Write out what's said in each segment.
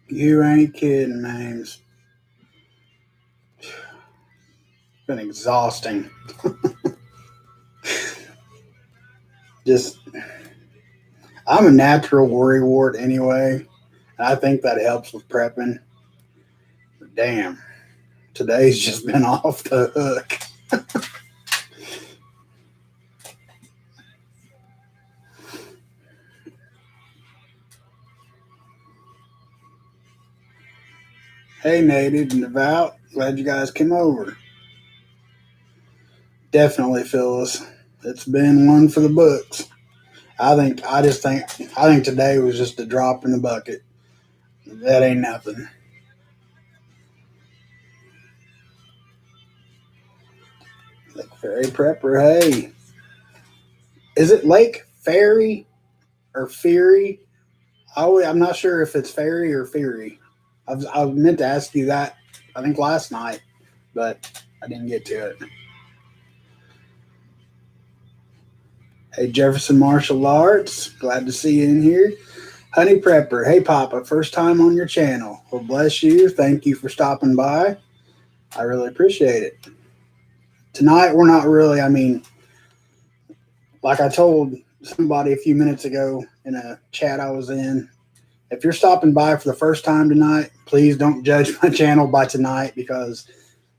You ain't kidding, man. It's been exhausting. Just, I'm a natural worrywart anyway. And I think that helps with prepping. But damn, today's just been off the hook. Hey, Native and Devout. Glad you guys came over. Definitely, Phyllis. It's been one for the books. I think today was just a drop in the bucket. That ain't nothing. Lake Ferry Prepper, hey. Is it Lake Ferry or Ferry? I'm not sure if it's Ferry or Ferry. I meant to ask you that, I think last night, but I didn't get to it. Hey, Jefferson Martial Arts. Glad to see you in here. Honey Prepper. Hey, Papa. First time on your channel. Well, bless you. Thank you for stopping by. I really appreciate it. Tonight, we're not really, like I told somebody a few minutes ago in a chat I was in, if you're stopping by for the first time tonight, please don't judge my channel by tonight because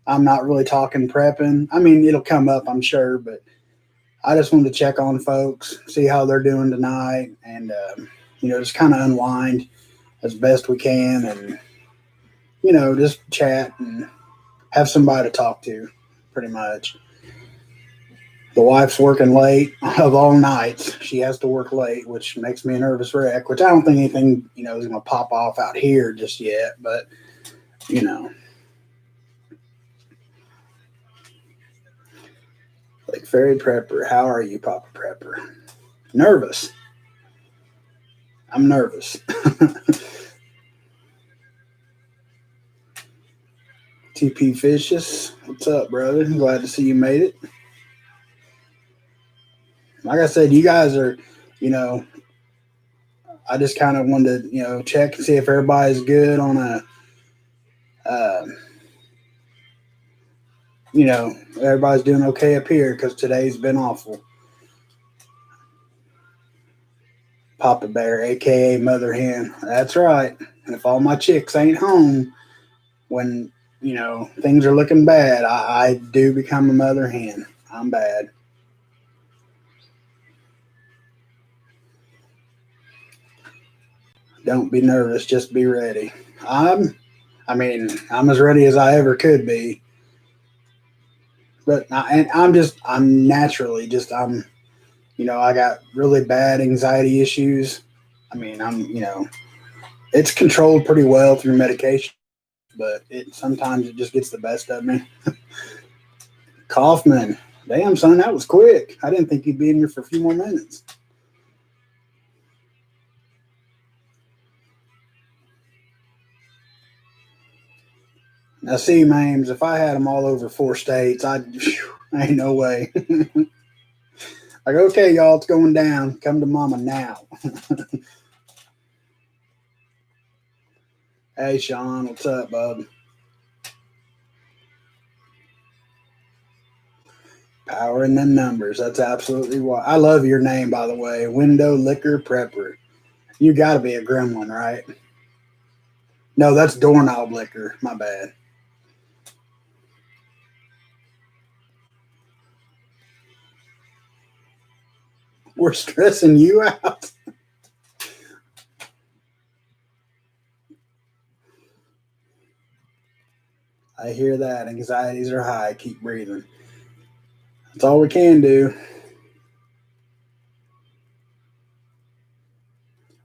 I'm not really talking prepping. I mean, it'll come up, I'm sure, but I just wanted to check on folks, see how they're doing tonight, and just kind of unwind as best we can, and just chat and have somebody to talk to, pretty much. The wife's working late of all nights. She has to work late, which makes me a nervous wreck. Which I don't think anything is going to pop off out here just yet, but you know, like Fairy Prepper. How are you, Papa Prepper? Nervous. I'm nervous. TP Fishes, what's up, brother? I'm glad to see you made it. Like I said, you guys are, you know, I just kind of wanted to, check and see if everybody's good on uh, everybody's doing okay up here because today's been awful. Papa Bear, aka Mother Hen. That's right. And if all my chicks ain't home when, things are looking bad, I do become a mother hen. I'm bad. Don't be nervous, just be ready. I'm as ready as I ever could be. I'm naturally I got really bad anxiety issues. I mean, it's controlled pretty well through medication, but sometimes it just gets the best of me. Kaufman, damn son, that was quick. I didn't think you'd be in here for a few more minutes. Now, see, Mames, if I had them all over 4 states, ain't no way. Like, okay, y'all, it's going down. Come to mama now. Hey, Sean, what's up, bub? Power in the numbers. That's absolutely why. I love your name, by the way. Window Liquor Prepper. You got to be a gremlin, right? No, that's doorknob liquor. My bad. We're stressing you out. I hear that. Anxieties are high. Keep breathing. That's all we can do.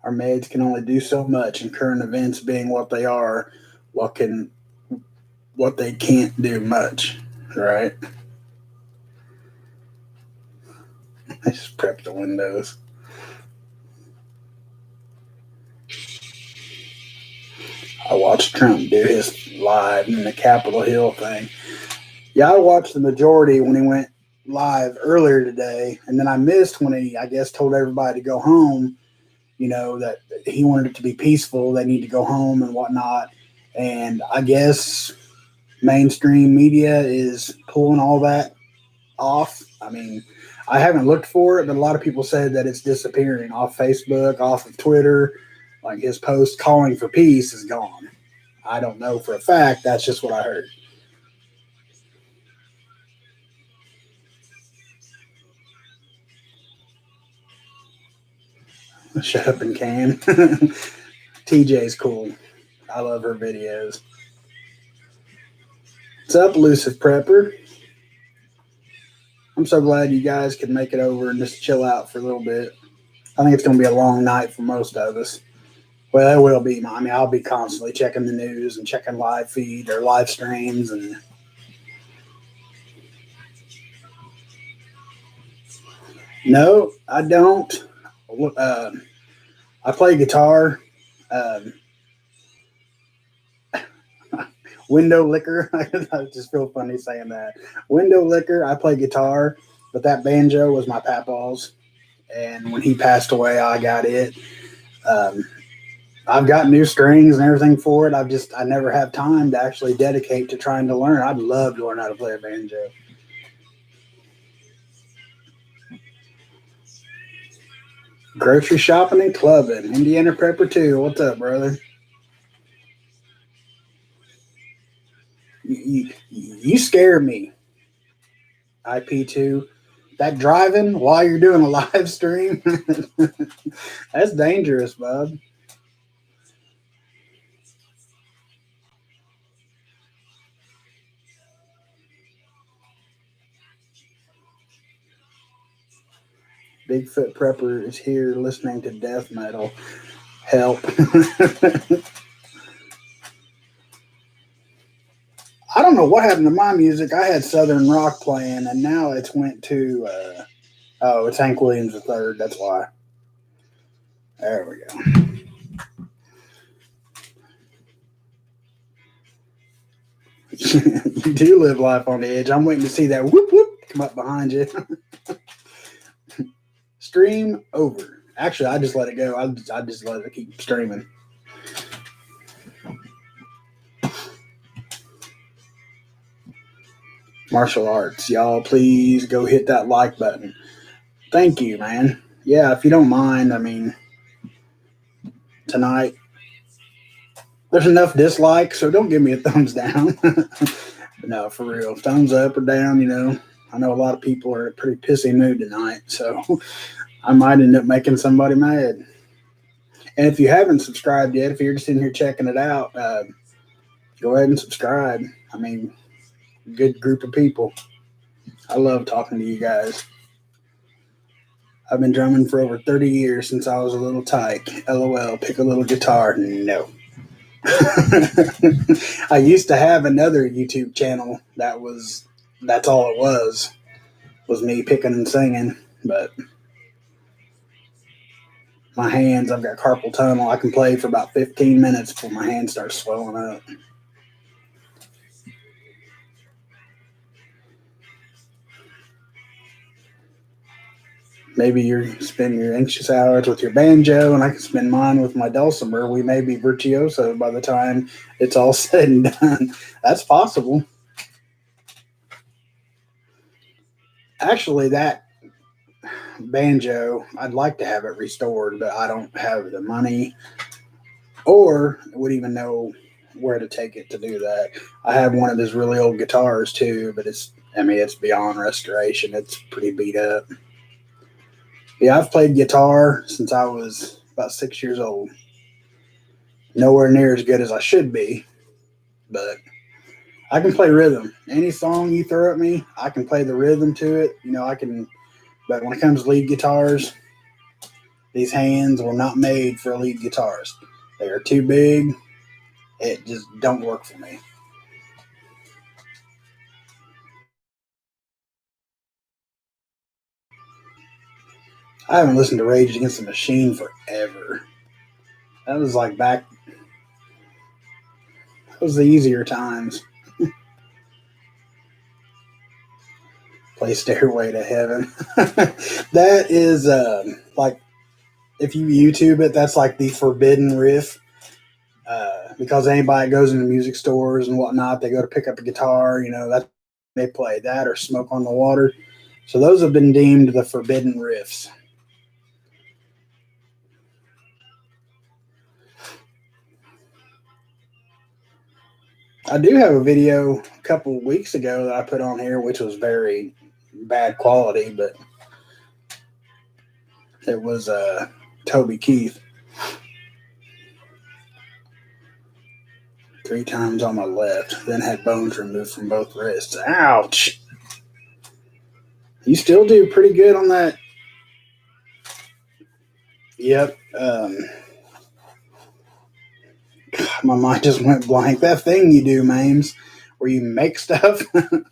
Our maids can only do so much, and current events being what they are, what can what they can't do much, right? I just prep the windows. I watched Trump do his live in the Capitol Hill thing. Yeah, I watched the majority when he went live earlier today, and then I missed when he, I guess, told everybody to go home. that he wanted it to be peaceful. They need to go home and whatnot. And I guess mainstream media is pulling all that off. I mean, I haven't looked for it, but a lot of people said that it's disappearing off Facebook, off of Twitter. Like his post calling for peace is gone. I don't know for a fact. That's just what I heard. Shut up and can. TJ's cool. I love her videos. What's up, Elusive Prepper? I'm so glad you guys could make it over and just chill out for a little bit. I think it's going to be a long night for most of us. Well, it will be. I mean, I'll be constantly checking the news and checking live feed or live streams. And no, I don't. I play guitar. Um, Window liquor. I just feel funny saying that. Window liquor. I play guitar, but that banjo was my papa's, and when he passed away, I got it. Um, I've got new strings and everything for it. I never have time to actually dedicate to trying to learn. I'd love to learn how to play a banjo. Grocery shopping and clubbing. Indiana Prepper 2. What's up, brother? You scare me. IP2. That driving while you're doing a live stream, that's dangerous, bud. Bigfoot Prepper is here listening to death metal. Help. I don't know what happened to my music. I had Southern rock playing, and now it's went to, it's Hank Williams III. That's why. There we go. You do live life on the edge. I'm waiting to see that whoop whoop come up behind you. Stream over. Actually, I just let it go. I just let it keep streaming. Martial arts. Y'all, please go hit that like button. Thank you, man. Yeah, if you don't mind, I mean, tonight, there's enough dislikes, so don't give me a thumbs down. No, for real. Thumbs up or down. I know a lot of people are in a pretty pissy mood tonight, so I might end up making somebody mad. And if you haven't subscribed yet, if you're just in here checking it out, go ahead and subscribe. I mean, good group of people. I love talking to you guys. I've been drumming for over 30 years since I was a little tyke. LOL, pick a little guitar. No. I used to have another YouTube channel that's all it was me picking and singing, but my hands, I've got carpal tunnel. I can play for about 15 minutes before my hands start swelling up. Maybe you're spending your anxious hours with your banjo, and I can spend mine with my dulcimer. We may be virtuoso by the time it's all said and done. That's possible. Actually, that banjo, I'd like to have it restored, but I don't have the money or would even know where to take it to do that. I have one of his really old guitars too, but it's beyond restoration. It's pretty beat up. Yeah, I've played guitar since I was about 6 years old. Nowhere near as good as I should be, but I can play rhythm. Any song you throw at me, I can play the rhythm to it. I can, but when it comes to lead guitars, these hands were not made for a lead guitarist. They are too big. It just don't work for me. I haven't listened to Rage Against the Machine forever. That was like back. That was the easier times. Play Stairway to Heaven. That is like if you YouTube it, that's like the forbidden riff. Because anybody goes into music stores and whatnot, they go to pick up a guitar, that they play that or Smoke on the Water. So those have been deemed the forbidden riffs. I do have a video a couple weeks ago that I put on here, which was very bad quality, but it was Toby Keith. 3 times on my left, then had bones removed from both wrists. Ouch! You still do pretty good on that. Yep. My mind just went blank. That thing you do, Mames, where you make stuff, the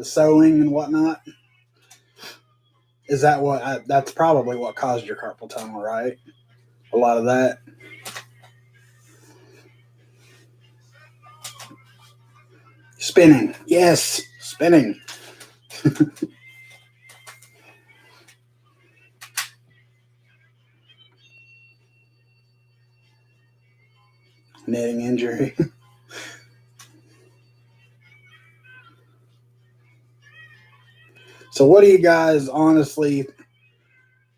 sewing and whatnot. Is that what? That's probably what caused your carpal tunnel, right? A lot of that. Spinning. Yes, spinning. Knitting injury. So what do you guys honestly,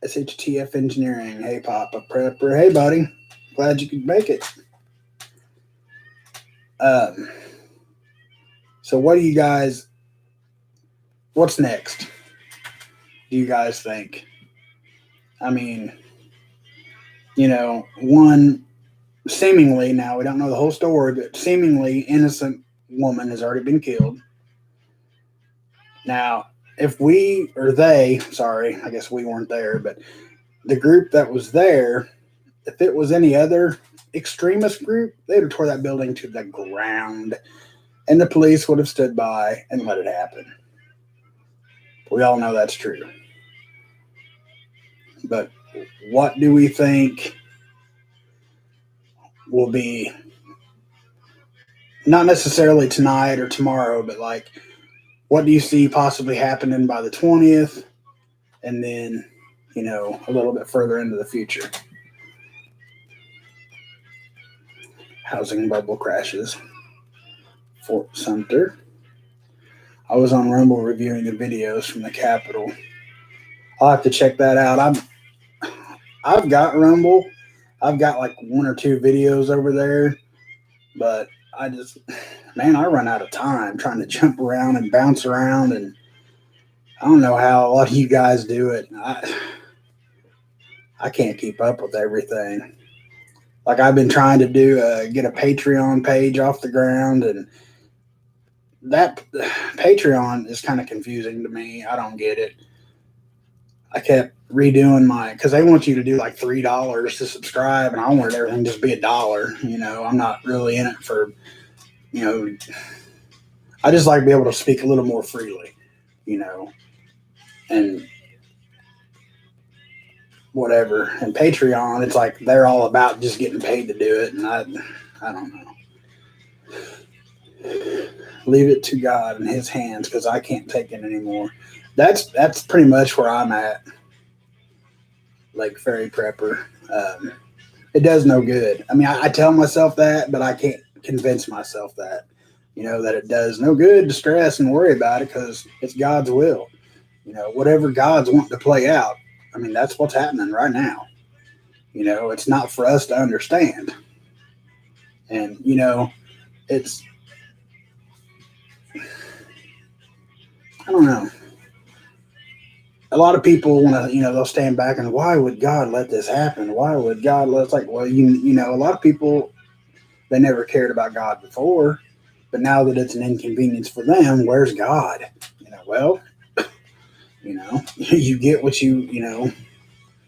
SHTF Engineering, hey Papa Prepper, hey buddy, glad you could make it. So what do you guys, what's next? Do you guys think? I mean, one seemingly, now we don't know the whole story, but seemingly innocent woman has already been killed. Now, if we, or they, sorry, I guess we weren't there, but the group that was there, if it was any other extremist group, they'd have tore that building to the ground, and the police would have stood by and let it happen. We all know that's true. But what do we think will be, not necessarily tonight or tomorrow, but like, what do you see possibly happening by the 20th? And then, a little bit further into the future. Housing bubble crashes. Fort Sumter. I was on Rumble reviewing the videos from the Capitol. I'll have to check that out. I've got Rumble. I've got like 1 or 2 videos over there, but I run out of time trying to jump around and bounce around, and I don't know how a lot of you guys do it. I can't keep up with everything. Like I've been trying to get a Patreon page off the ground, and that Patreon is kind of confusing to me. I don't get it. I kept redoing because they want you to do like $3 to subscribe, and I wanted everything just be $1. I'm not really in it for, I just like to be able to speak a little more freely, and whatever. And Patreon, it's like they're all about just getting paid to do it, and I don't know. Leave it to God in His hands, because I can't take it anymore. That's pretty much where I'm at. Lake Ferry Prepper. It does no good. I mean, I tell myself that, but I can't convince myself that. That it does no good to stress and worry about it, because it's God's will. Whatever God's wanting to play out. I mean, that's what's happening right now. It's not for us to understand. And, it's, I don't know. A lot of people want to, they'll stand back and, why would God let this happen? Why would God let, it's like, well, a lot of people, they never cared about God before, but now that it's an inconvenience for them, where's God? Well, you get what you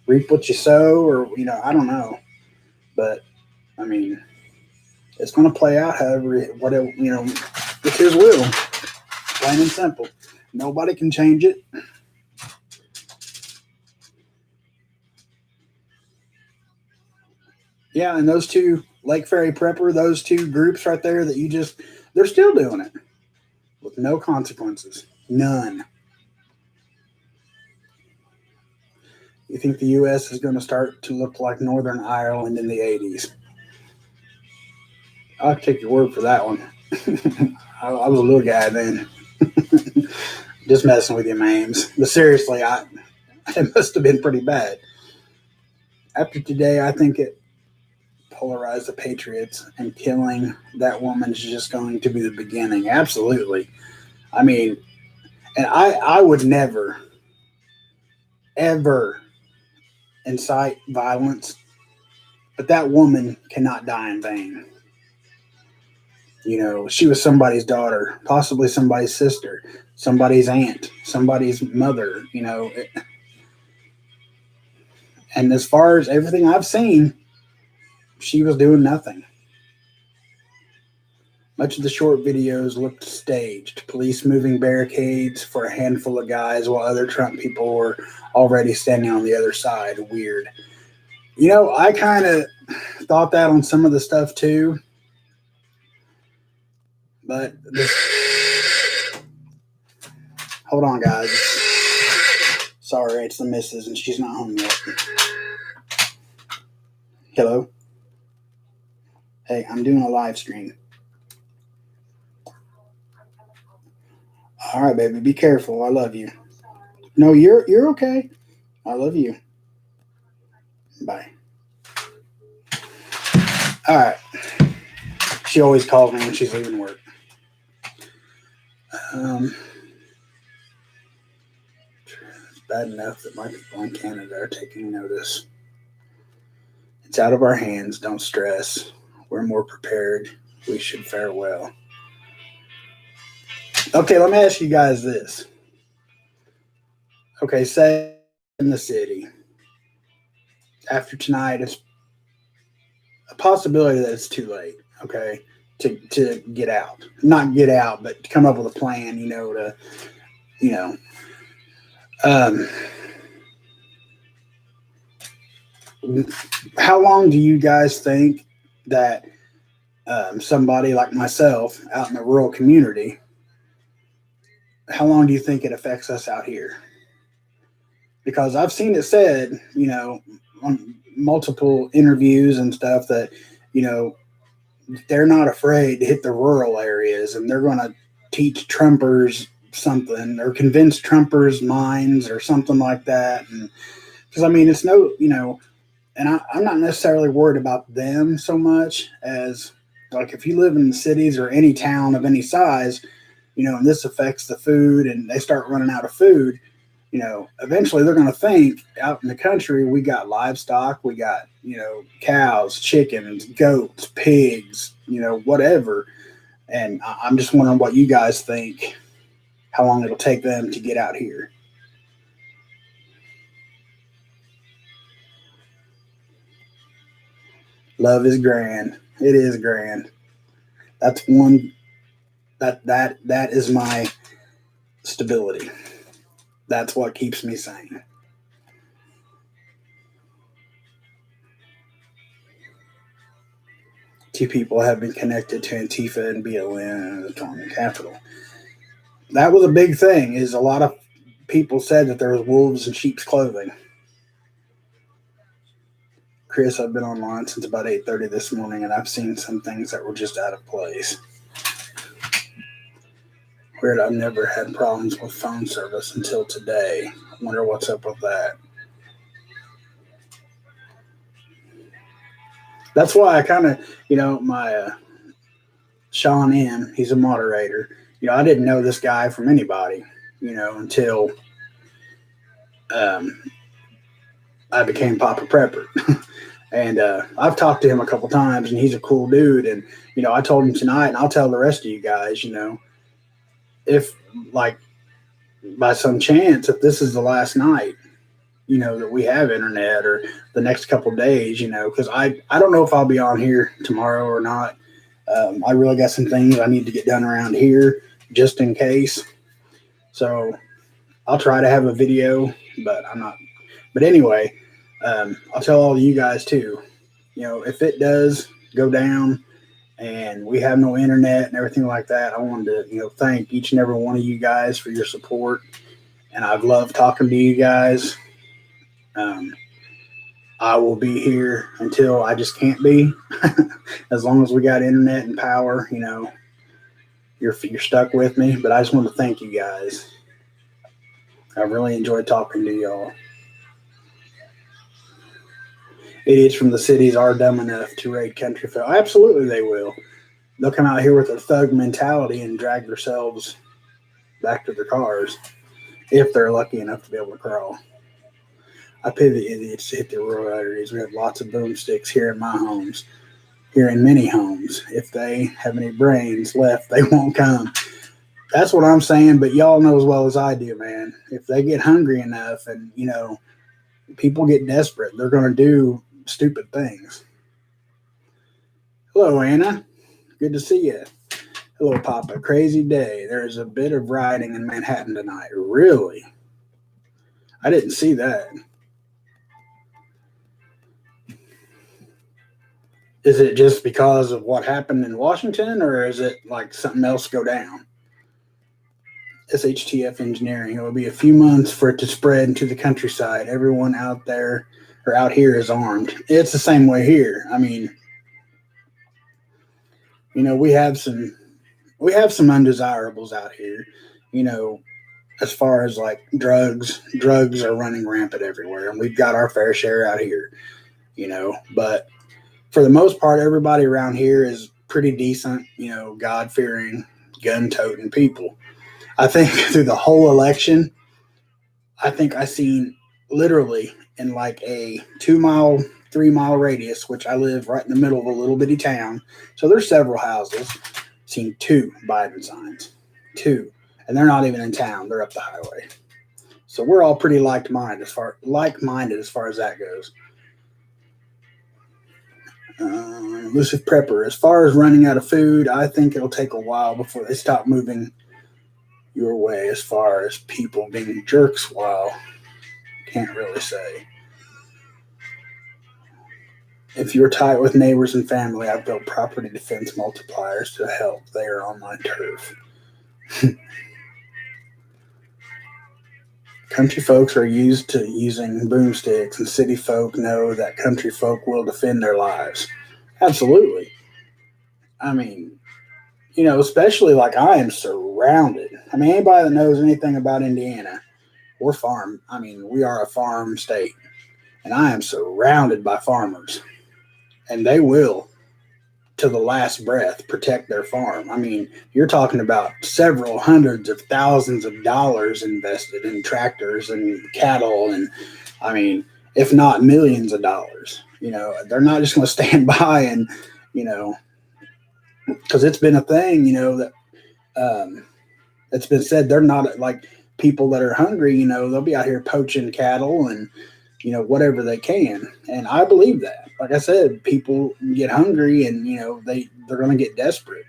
reap what you sow, or, I don't know. But, I mean, it's going to play out however, it's His will. Plain and simple. Nobody can change it. Yeah, and those 2, Lake Ferry Prepper, those 2 groups right there that they're still doing it with no consequences. None. You think the U.S. is going to start to look like Northern Ireland in the 80s? I'll take your word for that one. I was a little guy then. Just messing with you, Mames. But seriously, it must have been pretty bad. After today, I think it polarized the Patriots, and killing that woman is just going to be the beginning. Absolutely. I mean, and I would never, ever incite violence, but that woman cannot die in vain. You know, she was somebody's daughter, possibly somebody's sister, somebody's aunt, somebody's mother, you know. And as far as everything I've seen, she was doing nothing. Much of the short videos looked staged, police moving barricades for a handful of guys while other Trump people were already standing on the other side. Weird. You know, I kind of thought that on some of the stuff too. But hold on, guys. Sorry, it's the missus and she's not home yet. Hello? Hey, I'm doing a live stream. All right, baby, be careful. I love you. No, you're okay. I love you. Bye. All right. She always calls me when she's leaving work. It's bad enough that my people in Canada are taking notice. It's out of our hands. Don't stress. We're more prepared. We should fare well. Okay, let me ask you guys this. Okay, say in the city. After tonight, it's a possibility that it's too late, okay, to get out. Not get out, but to come up with a plan, how long do you guys think that somebody like myself out in the rural community, how long do you think it affects us out here? Because I've seen it said, on multiple interviews and stuff that, they're not afraid to hit the rural areas and they're going to teach Trumpers something or convince Trumpers' minds or something like that. And because, I mean, it's and I'm not necessarily worried about them so much as, like, if you live in the cities or any town of any size, and this affects the food and they start running out of food, eventually they're going to think out in the country, we got livestock, we got, cows, chickens, goats, pigs, whatever. And I'm just wondering what you guys think, how long it'll take them to get out here. Love is grand. It is grand. That's one that is my stability. That's what keeps me sane. Two people have been connected to Antifa and BLM and the Torment Capitol. That was a big thing. Is a lot of people said that there was wolves in sheep's clothing. Chris, I've been online since about 8:30 this morning, and I've seen some things that were just out of place. Weird, I've never had problems with phone service until today. I wonder what's up with that. That's why I kind of, my Sean M., he's a moderator. I didn't know this guy from anybody, until I became Papa Prepper. And I've talked to him a couple times, and he's a cool dude. And, I told him tonight, and I'll tell the rest of you guys, if, like, by some chance, if this is the last night, that we have internet or the next couple of days, because I don't know if I'll be on here tomorrow or not. I really got some things I need to get done around here just in case. So I'll try to have a video, but I'm not. But anyway, I'll tell all of you guys too, if it does go down and we have no internet and everything like that, I wanted to, thank each and every one of you guys for your support. And I've loved talking to you guys. Um, I will be here until I just can't be. As long as we got internet and power, you're stuck with me. But I just want to thank you guys. I really enjoyed talking to y'all. Idiots from the cities are dumb enough to raid country folk. Absolutely, they will. They'll come out here with a thug mentality and drag themselves back to their cars if they're lucky enough to be able to crawl. I pity the idiots to hit the rural areas. We have lots of boomsticks here in my homes, here in many homes. If they have any brains left, they won't come. That's what I'm saying, but y'all know as well as I do, man. If they get hungry enough and, people get desperate, they're going to do stupid things. Hello, Anna. Good to see you. Hello, Papa. Crazy day. There's a bit of rioting in Manhattan tonight. Really? I didn't see that. Is it just because of what happened in Washington, or is it like something else go down? SHTF engineering. It will be a few months for it to spread into the countryside. Everyone out there or out here is armed. It's the same way here. I mean, we have some undesirables out here. As far as like drugs are running rampant everywhere, and we've got our fair share out here. But for the most part, everybody around here is pretty decent. God fearing, gun toting people. I think through the whole election, I think I seen literally in like a 2 mile, 3 mile radius, which I live right in the middle of a little bitty town. So there's several houses. Seen 2 Biden signs, 2, and they're not even in town. They're up the highway. So we're all pretty like-minded as far as that goes. Elusive Prepper. As far as running out of food, I think it'll take a while before they stop moving your way. As far as people being jerks, well, can't really say. If you're tight with neighbors and family, I've built property defense multipliers to help. They are on my turf. Country folks are used to using boomsticks, and city folk know that country folk will defend their lives. Absolutely. I mean, especially like I am surrounded. I mean, anybody that knows anything about Indiana, we're farm. I mean, we are a farm state, and I am surrounded by farmers, and they will, to the last breath, protect their farm. I mean, you're talking about several hundreds of thousands of dollars invested in tractors and cattle, and I mean, if not millions of dollars. They're not just going to stand by and, because it's been a thing, that it's been said they're not like people that are hungry. They'll be out here poaching cattle and whatever they can, and I believe that. Like I said, people get hungry, and they're going to get desperate.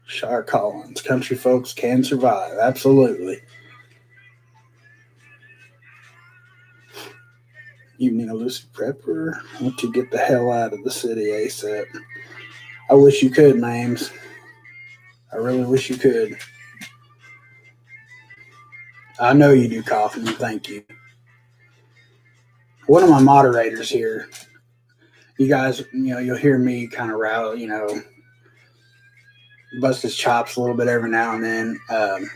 Shar Collins, country folks can survive. Absolutely. Evening Elusive Prepper. I want to get the hell out of the city ASAP. I wish you could, Mames. I really wish you could. I know you do, Kaufman. Thank you. One of my moderators here, you guys, you'll hear me kind of rattle, bust his chops a little bit every now and then.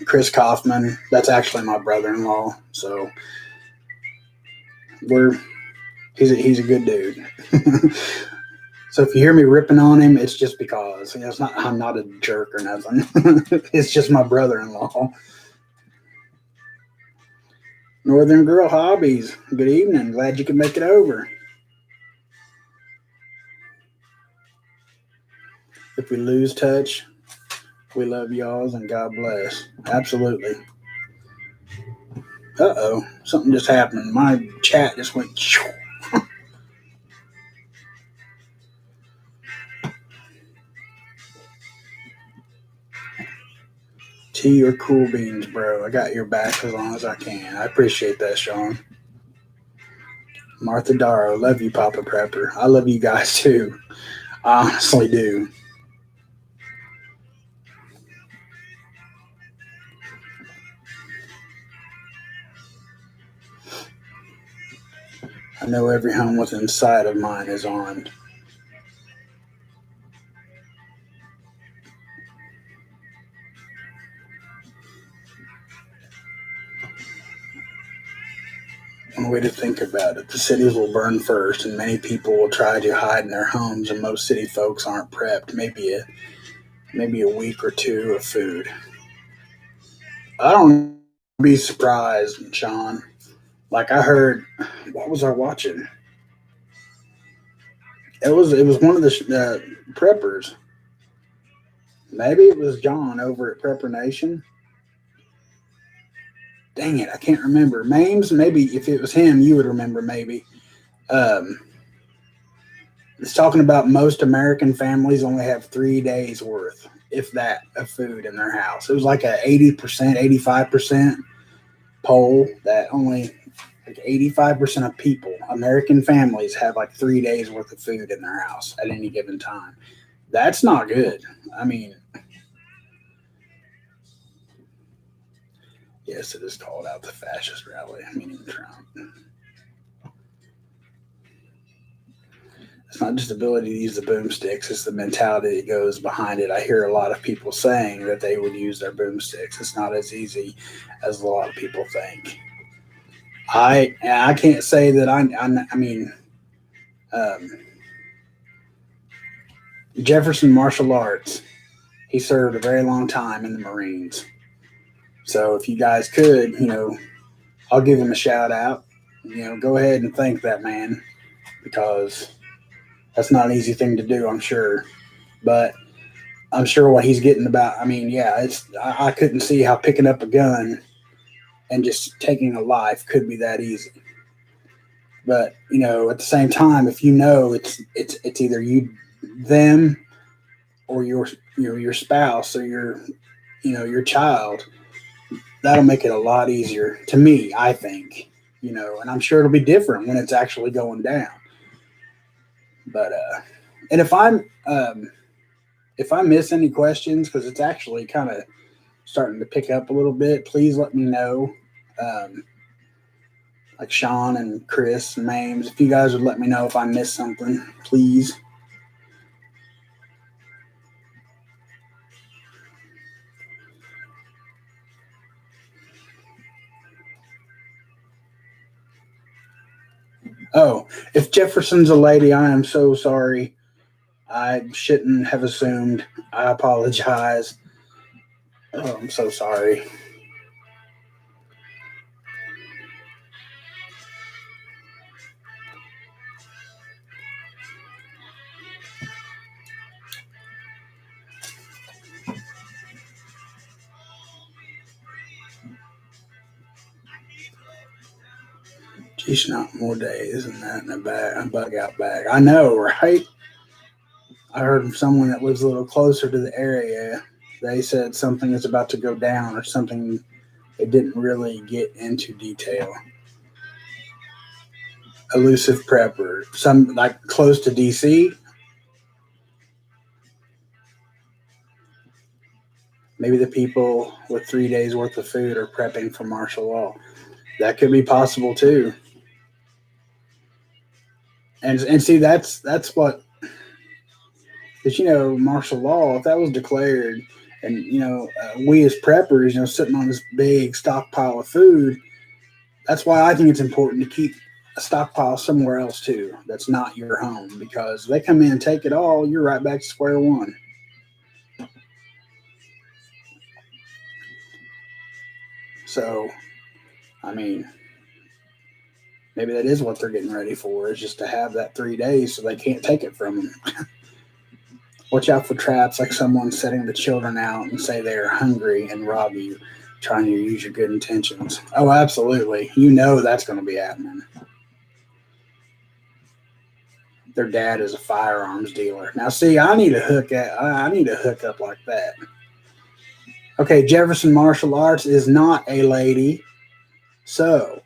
Chris Kaufman, that's actually my brother-in-law. So he's a good dude. So if you hear me ripping on him, it's just because I'm not a jerk or nothing. It's just my brother-in-law. Northern Girl Hobbies. Good evening. Glad you could make it over. If we lose touch, we love y'all and God bless. Absolutely. Uh-oh. Something just happened. My chat just went. Tea or cool beans, bro. I got your back as long as I can. I appreciate that, Sean. Martha Darrow. Love you, Papa Prepper. I love you guys too. I honestly do. I know every home within sight of mine is armed. One way to think about it, the cities will burn first, and many people will try to hide in their homes, and most city folks aren't prepped. Maybe a week or two of food. I don't be surprised, Sean. Like I heard, what was I watching? It was one of the preppers. Maybe it was John over at Prepper Nation. Dang it, I can't remember. Mames, maybe if it was him, you would remember. Maybe. Um, it's talking about most American families only have 3 days worth, if that, of food in their house. It was like a 80%, 85% poll that only like 85% of people, American families, have like 3 days worth of food in their house at any given time. That's not good. I mean, yes, it is called out the fascist rally, meaning Trump. It's not just the ability to use the boomsticks, it's the mentality that goes behind it. I hear a lot of people saying that they would use their boomsticks. It's not as easy as a lot of people think. I can't say that I mean, um, Jefferson Martial Arts, he served a very long time in the Marines. So if you guys could, I'll give him a shout out. Go ahead and thank that man because that's not an easy thing to do, I'm sure. But I'm sure what he's getting about. I mean, yeah, I couldn't see how picking up a gun and just taking a life could be that easy. But at the same time, if it's either them, or your spouse or your child, that'll make it a lot easier to me, I think. And I'm sure it'll be different when it's actually going down. But and if I miss any questions, because it's actually kind of starting to pick up a little bit, please let me know. Um, like Sean and Chris and Mames, if you guys would let me know if I missed something, please. Oh, if Jefferson's a lady, I am so sorry. I shouldn't have assumed. I apologize. Oh, I'm so sorry. Geez, not more days than that in a bug out bag. I know, right? I heard from someone that lives a little closer to the area. They said something is about to go down or something. They didn't really get into detail. Elusive prepper, some like close to DC. Maybe the people with 3 days worth of food are prepping for martial law. That could be possible too. And see, that's what, because martial law, if that was declared, and we as preppers, sitting on this big stockpile of food, that's why I think it's important to keep a stockpile somewhere else too. That's not your home, because they come in and take it all, you're right back to square one. So, I mean, maybe that is what they're getting ready for, is just to have that 3 days so they can't take it from them. Watch out for traps like someone setting the children out and say they are hungry and rob you, trying to use your good intentions. Oh, absolutely. That's going to be happening. Their dad is a firearms dealer. Now, see, I need to hook up like that. Okay, Jefferson Martial Arts is not a lady, so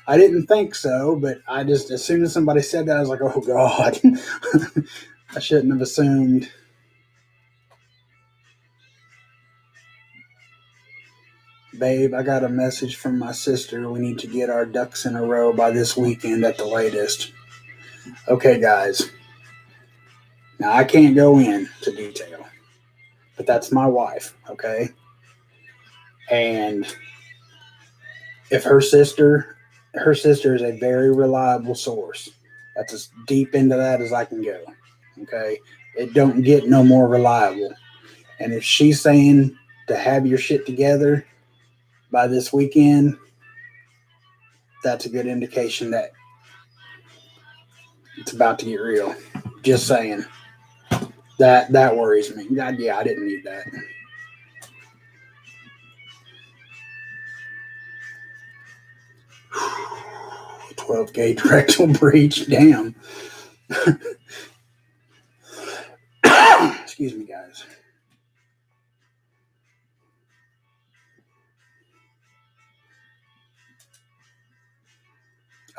I didn't think so, but I just, as soon as somebody said that, I was like, oh God, I shouldn't have assumed. Babe, I got a message from my sister. We need to get our ducks in a row by this weekend at the latest. Okay, guys. Now, I can't go into detail, but that's my wife, okay? And if her sister is a very reliable source. That's as deep into that as I can go, okay? It don't get no more reliable. And if she's saying to have your shit together by this weekend, that's a good indication that it's about to get real. Just saying. That worries me. Yeah, I didn't need that. $12 rectal breach. Damn. Excuse me, guys.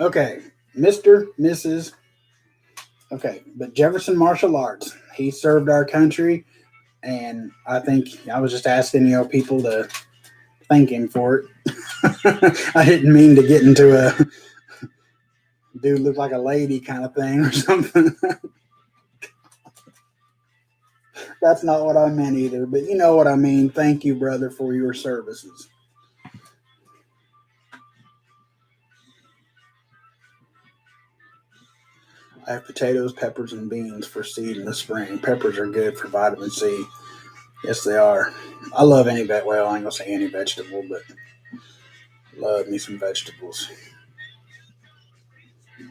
Okay, Mr., Mrs. Okay, but Jefferson Martial Arts. He served our country, and I think I was just asking people to thank him for it. I didn't mean to get into a dude look like a lady kind of thing or something. That's not what I meant either, but you know what I mean. Thank you, brother, for your services. I have potatoes, peppers, and beans for seed in the spring. Peppers are good for vitamin C. Yes, they are. I love any I ain't gonna say any vegetable, but love me some vegetables.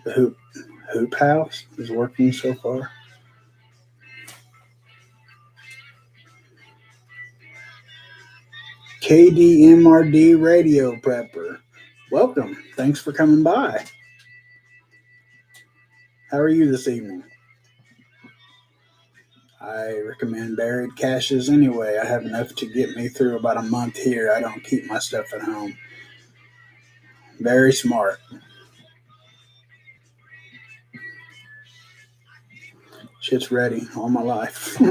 The hoop house is working so far. KDMRD Radio Prepper. Welcome. Thanks for coming by. How are you this evening? I recommend buried caches anyway. I have enough to get me through about a month here. I don't keep my stuff at home. Very smart. Shit's ready all my life.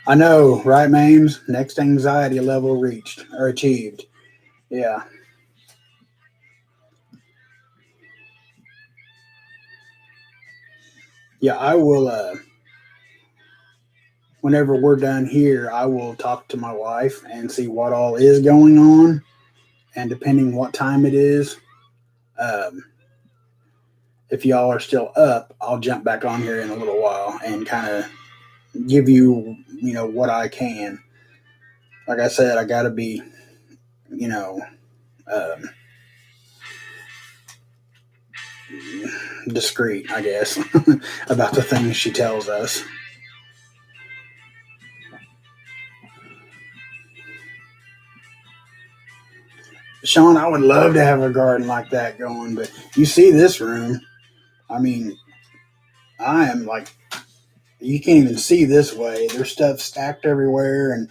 I know, right, Mames? Next anxiety level reached or achieved. Yeah. Yeah, I will whenever we're done here, I will talk to my wife and see what all is going on. And depending what time it is, if y'all are still up, I'll jump back on here in a little while and kind of give you, what I can. Like I said, I got to be, um, discreet, I guess, about the things she tells us. Sean, I would love to have a garden like that going, but you see this room. I mean, I am like, you can't even see this way. There's stuff stacked everywhere, and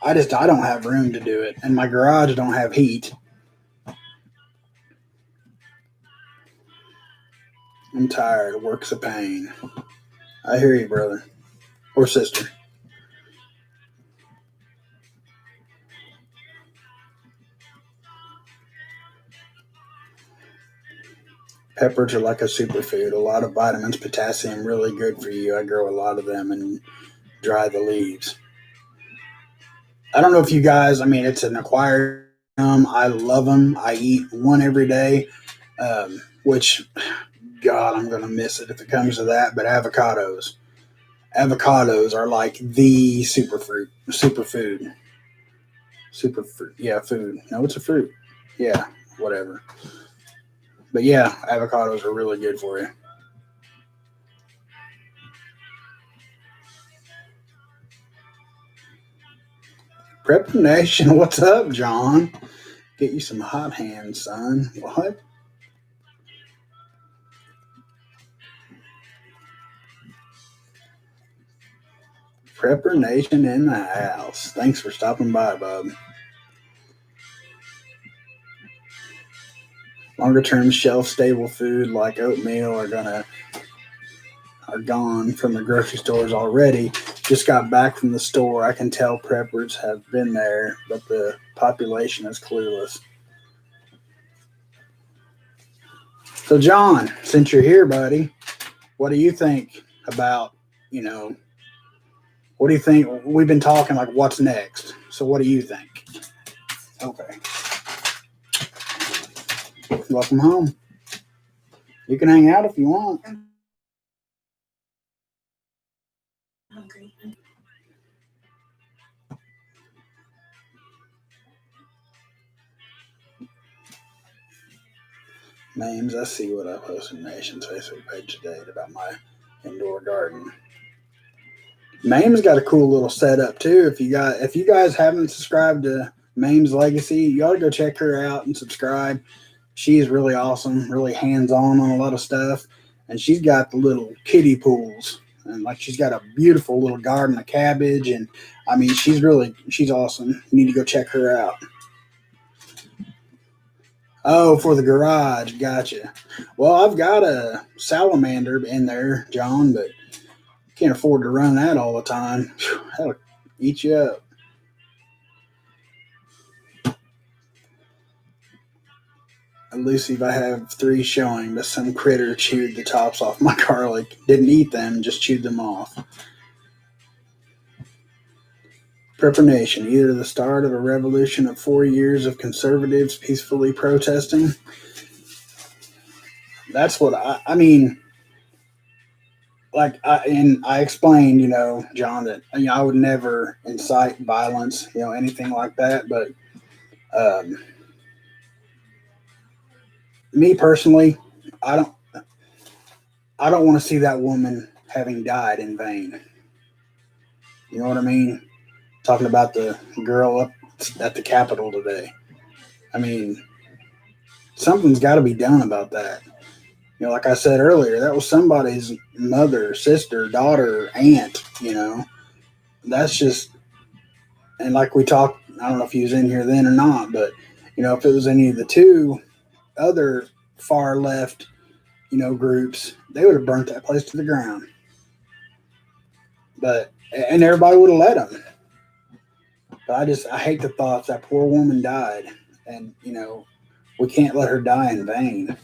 I don't have room to do it, and my garage don't have heat. I'm tired. Work's a pain. I hear you, brother or sister. Peppers are like a superfood. A lot of vitamins, potassium, really good for you. I grow a lot of them and dry the leaves. I don't know if you guys, it's an acquired. I love them. I eat one every day, which, God, I'm going to miss it if it comes to that. But avocados are like the superfood. Superfruit. Yeah, food. No, it's a fruit. Yeah, whatever. But yeah, avocados are really good for you. Prep Nation, what's up, John? Get you some hot hands, son. What? Prepper Nation in the house. Thanks for stopping by, bub. Longer term shelf stable food like oatmeal are gone from the grocery stores already. Just got back from the store. I can tell preppers have been there, but the population is clueless. So, John, since you're here, buddy, what do you think about, you know, what do you think? We've been talking like what's next. So, what do you think? Okay. Welcome home. You can hang out if you want. Hungry. Names, I see what I posted on Nation's Facebook page today about my indoor garden. Mame's got a cool little setup too. If you guys haven't subscribed to Mame's Legacy, you ought to go check her out and subscribe. She's really awesome, really hands-on a lot of stuff, and she's got the little kiddie pools, and like she's got a beautiful little garden of cabbage, and I mean she's awesome. You need to go check her out. Oh, for the garage, gotcha. Well, I've got a salamander in there, John, but can't afford to run that all the time. That'll eat you up. Elusive, I have 3 showing, but some critter chewed the tops off my garlic. Didn't eat them, just chewed them off. Prepper Nation, either the start of a revolution of 4 years of conservatives peacefully protesting. That's what I mean. Like I explained, John, that I would never incite violence, anything like that. But me personally, I don't want to see that woman having died in vain. You know what I mean? Talking about the girl up at the Capitol today. I mean, something's got to be done about that. Like I said earlier, that was somebody's mother, sister, daughter, aunt, That's just, and like we talked, I don't know if he was in here then or not, but, if it was any of the 2 other far left, groups, they would have burnt that place to the ground. And everybody would have let them. But I hate the thoughts that poor woman died, and we can't let her die in vain.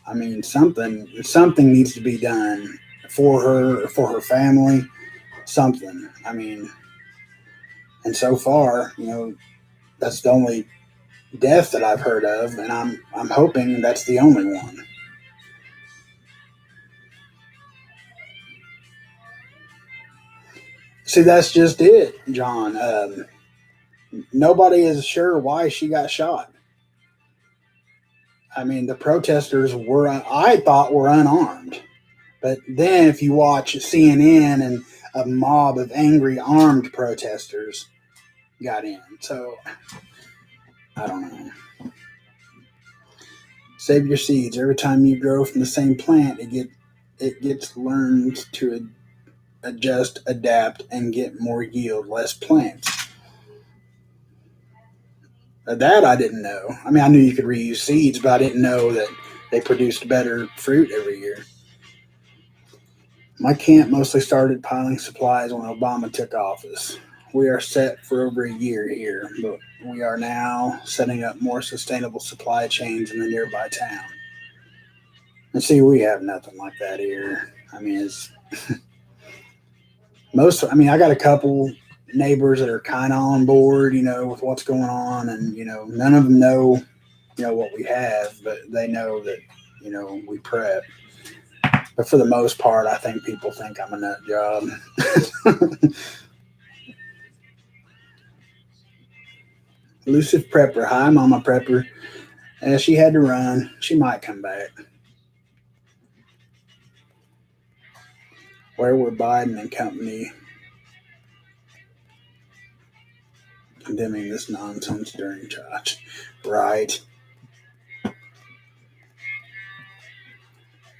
I mean, something needs to be done for her, for her family, something. I mean, and so far, that's the only death that I've heard of, and I'm hoping that's the only one. See, that's just it, John. Nobody is sure why she got shot. I mean, the protesters I thought were unarmed. But then if you watch CNN, and a mob of angry armed protesters got in. So, I don't know. Save your seeds. Every time you grow from the same plant, it gets learned to adjust, adapt, and get more yield, less plants. That I didn't know. I mean, I knew you could reuse seeds, but I didn't know that they produced better fruit every year. My camp mostly started piling supplies when Obama took office. We are set for over a year here, but we are now setting up more sustainable supply chains in the nearby town. And see, we have nothing like that here. I mean, I got a couple neighbors that are kind of on board, with what's going on, and none of them know, what we have, but they know that, we prep. But for the most part, I think people think I'm a nut job. Elusive Prepper. Hi, Mama Prepper. She had to run. She might come back. Where were Biden and company condemning this nonsense during church? Right.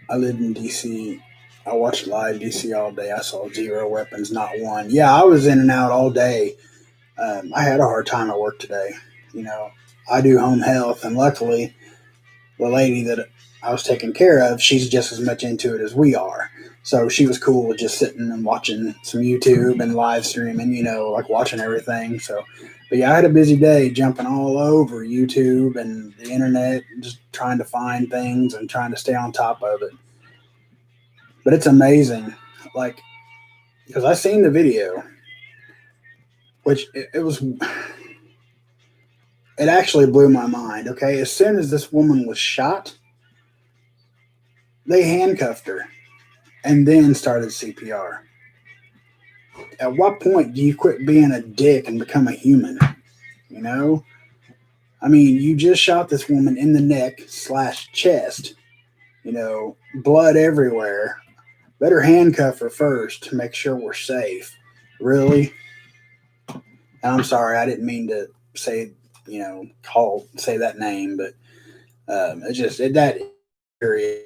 I lived in D.C. I watched live D.C. all day. I saw 0 weapons, not one. Yeah, I was in and out all day. I had a hard time at work today. I do home health, and luckily, the lady that I was taking care of, she's just as much into it as we are. So she was cool with just sitting and watching some YouTube and live streaming, like watching everything. So, but yeah, I had a busy day jumping all over YouTube and the internet, just trying to find things and trying to stay on top of it. But it's amazing, like, because I seen the video, which it was, it actually blew my mind. Okay, as soon as this woman was shot, they handcuffed her and then started CPR. At what point do you quit being a dick and become a human? You know, I mean, you just shot this woman in the neck / chest. Blood everywhere. Better handcuff her first to make sure we're safe. Really? And I'm sorry, I didn't mean to say, say that name, but that period.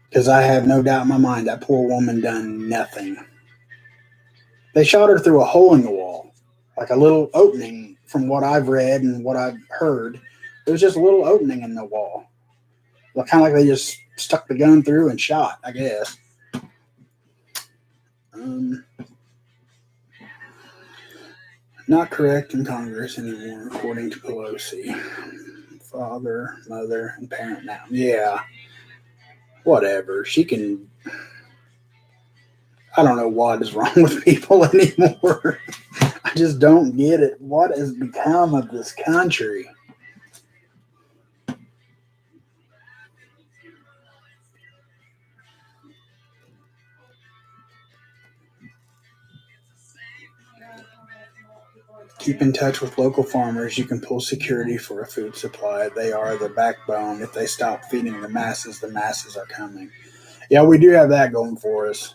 Because I have no doubt in my mind that poor woman done nothing. They shot her through a hole in the wall, like a little opening. From what I've read and what I've heard, there was just a little opening in the wall. Well, kind of like they just stuck the gun through and shot, I guess. Not correct in Congress anymore, according to Pelosi. Father, mother, and parent now. Yeah, whatever. She can. I don't know what is wrong with people anymore. I just don't get it. What has become of this country? Keep in touch with local farmers. You can pull security for a food supply. They are the backbone. If they stop feeding the masses are coming. Yeah, we do have that going for us.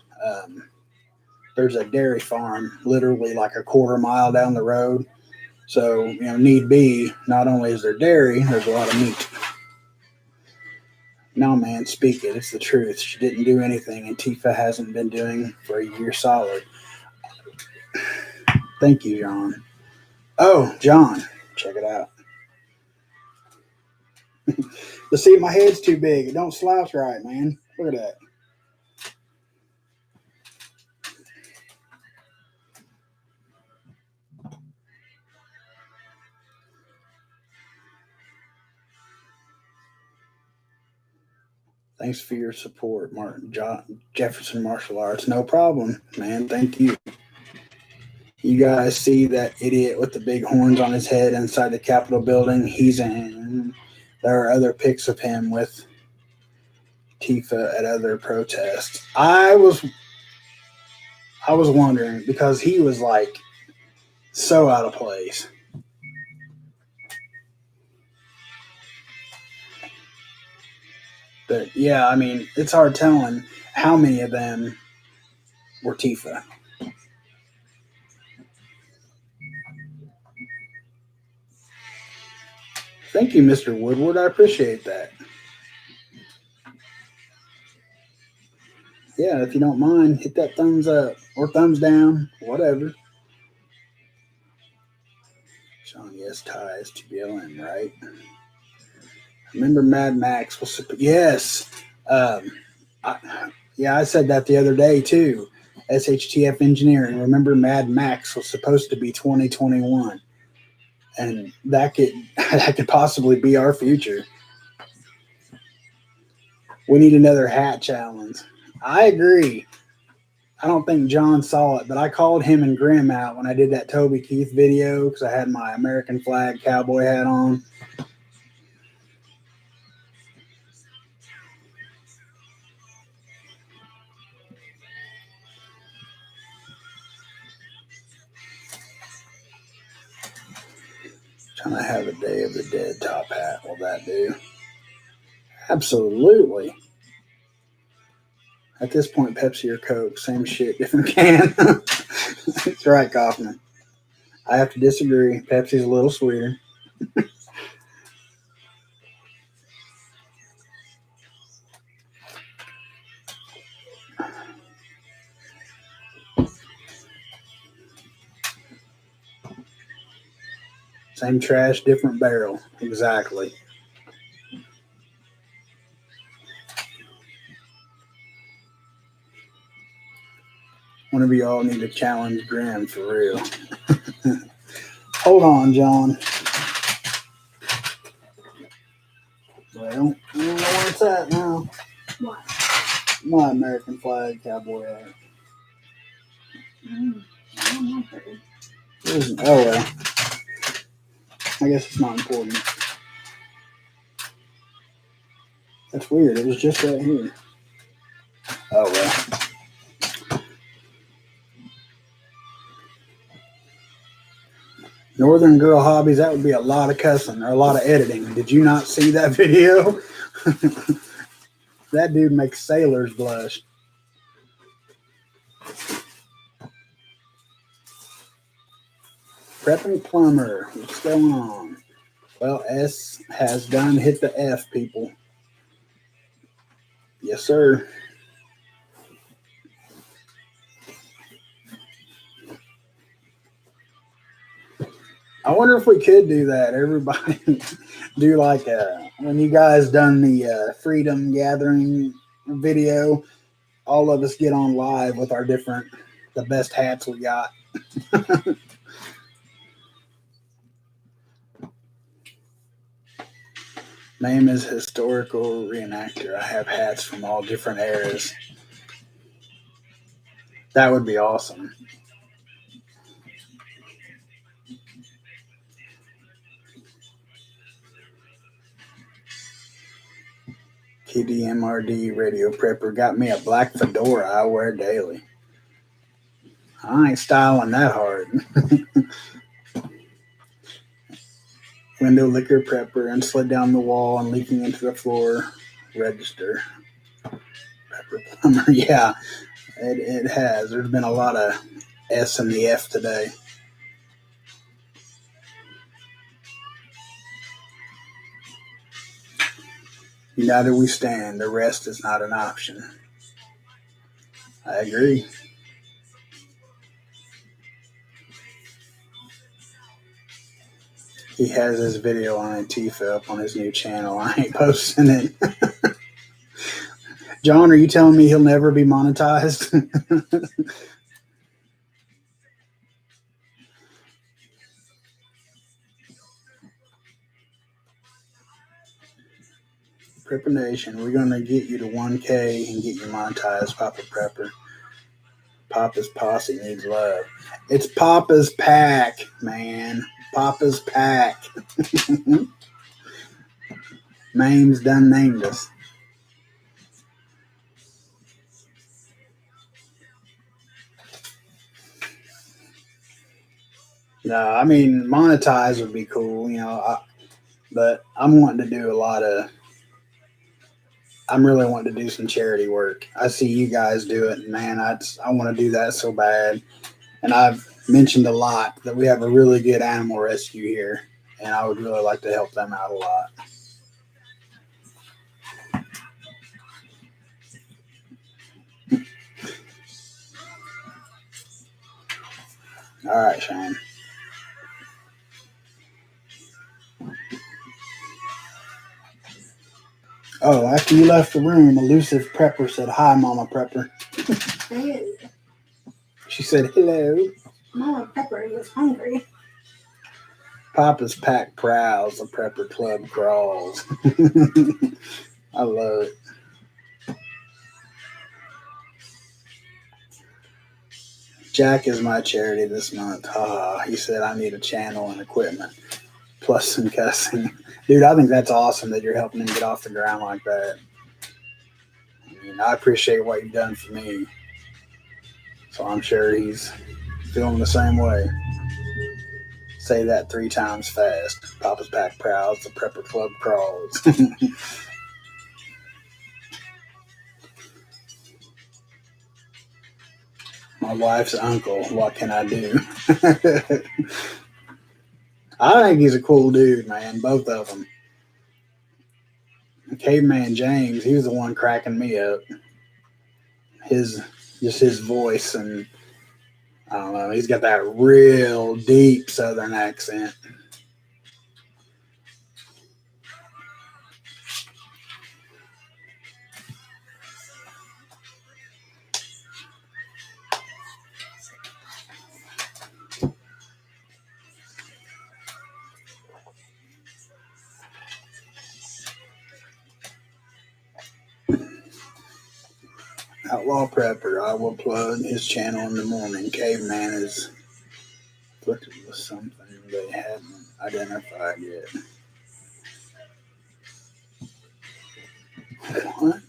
There's a dairy farm literally like a quarter mile down the road. So, need be, not only is there dairy, there's a lot of meat. No, man, speak it. It's the truth. She didn't do anything, and Tifa hasn't been doing for a year solid. Thank you, John. Oh, John, check it out. But see, my head's too big. It don't slouch right, man. Look at that. Thanks for your support, Martin Jefferson Martial Arts. No problem, man. Thank you. You guys see that idiot with the big horns on his head inside the Capitol building? He's in. There are other pics of him with Tifa at other protests. I was wondering because he was like so out of place. But yeah, I mean, it's hard telling how many of them were Tifa. Thank you, Mr. Woodward. I appreciate that. Yeah, if you don't mind, hit that thumbs up or thumbs down, whatever. Sean, yes, ties to BLM, right? Remember Mad Max was yes. I said that the other day too. SHTF Engineering. Remember Mad Max was supposed to be 2021, and that could possibly be our future. We need another hat challenge. I agree. I don't think John saw it, but I called him and Grim out when I did that Toby Keith video because I had my American flag cowboy hat on. Trying to have a Day of the Dead top hat. Will that do? Absolutely. At this point, Pepsi or Coke, same shit, different can. That's right, Kaufman. I have to disagree. Pepsi's a little sweeter. Same trash, different barrel. Exactly. One of you all need to challenge Grim for real. Hold on, John. Well, I don't know where it's at now. What? My American flag cowboy hat. I don't know. Oh well. I guess it's not important. That's weird. It was just right here. Oh well. Northern Girl Hobbies, that would be a lot of cussing or a lot of editing. Did you not see that video? That dude makes sailors blush. Prepping plumber. What's going on? Well, S has done hit the F, people. Yes, sir. I wonder if we could do that. Everybody do like when you guys done the freedom gathering video, all of us get on live with our the best hats we got. Name is historical reenactor. I have hats from all different eras. That would be awesome. KDMRD radio prepper got me a black fedora I wear daily. I ain't styling that hard. Window liquor prepper and slid down the wall and leaking into the floor. Register. Prepper plumber. Yeah, it has. There's been a lot of S and the F today. United we stand. The rest is not an option. I agree. He has his video on Antifa up on his new channel. I ain't posting it. John, are you telling me he'll never be monetized? Prepper Nation, we're going to get you to 1K and get you monetized, Papa Prepper. Papa's posse needs love. It's Papa's pack, man. Papa's pack. Mame's done named us. No, I mean, monetize would be cool, but I'm wanting to do a lot of, I'm really wanting to do some charity work. I see you guys do it, and man, I want to do that so bad. And I've mentioned a lot that we have a really good animal rescue here, and I would really like to help them out a lot. All right, Shane. Oh, after you left the room, Elusive Prepper said, "Hi, Mama Prepper." Hey, She said, "Hello." Mama Pepper was hungry. Papa's pack prowls, the Prepper Club crawls. I love it. Jack is my charity this month. He said I need a channel and equipment, plus some cussing. Dude, I think that's awesome that you're helping him get off the ground like that. I mean, I appreciate what you've done for me. So I'm sure he's feeling the same way. Say that 3 times fast. Papa's pack prowls, the Prepper Club crawls. My wife's uncle, what can I do? I think he's a cool dude, man. Both of them. Caveman James, he was the one cracking me up. His voice, and I don't know, he's got that real deep Southern accent. Outlaw Prepper, I will plug his channel in the morning. Caveman is afflicted with something they haven't identified yet. What?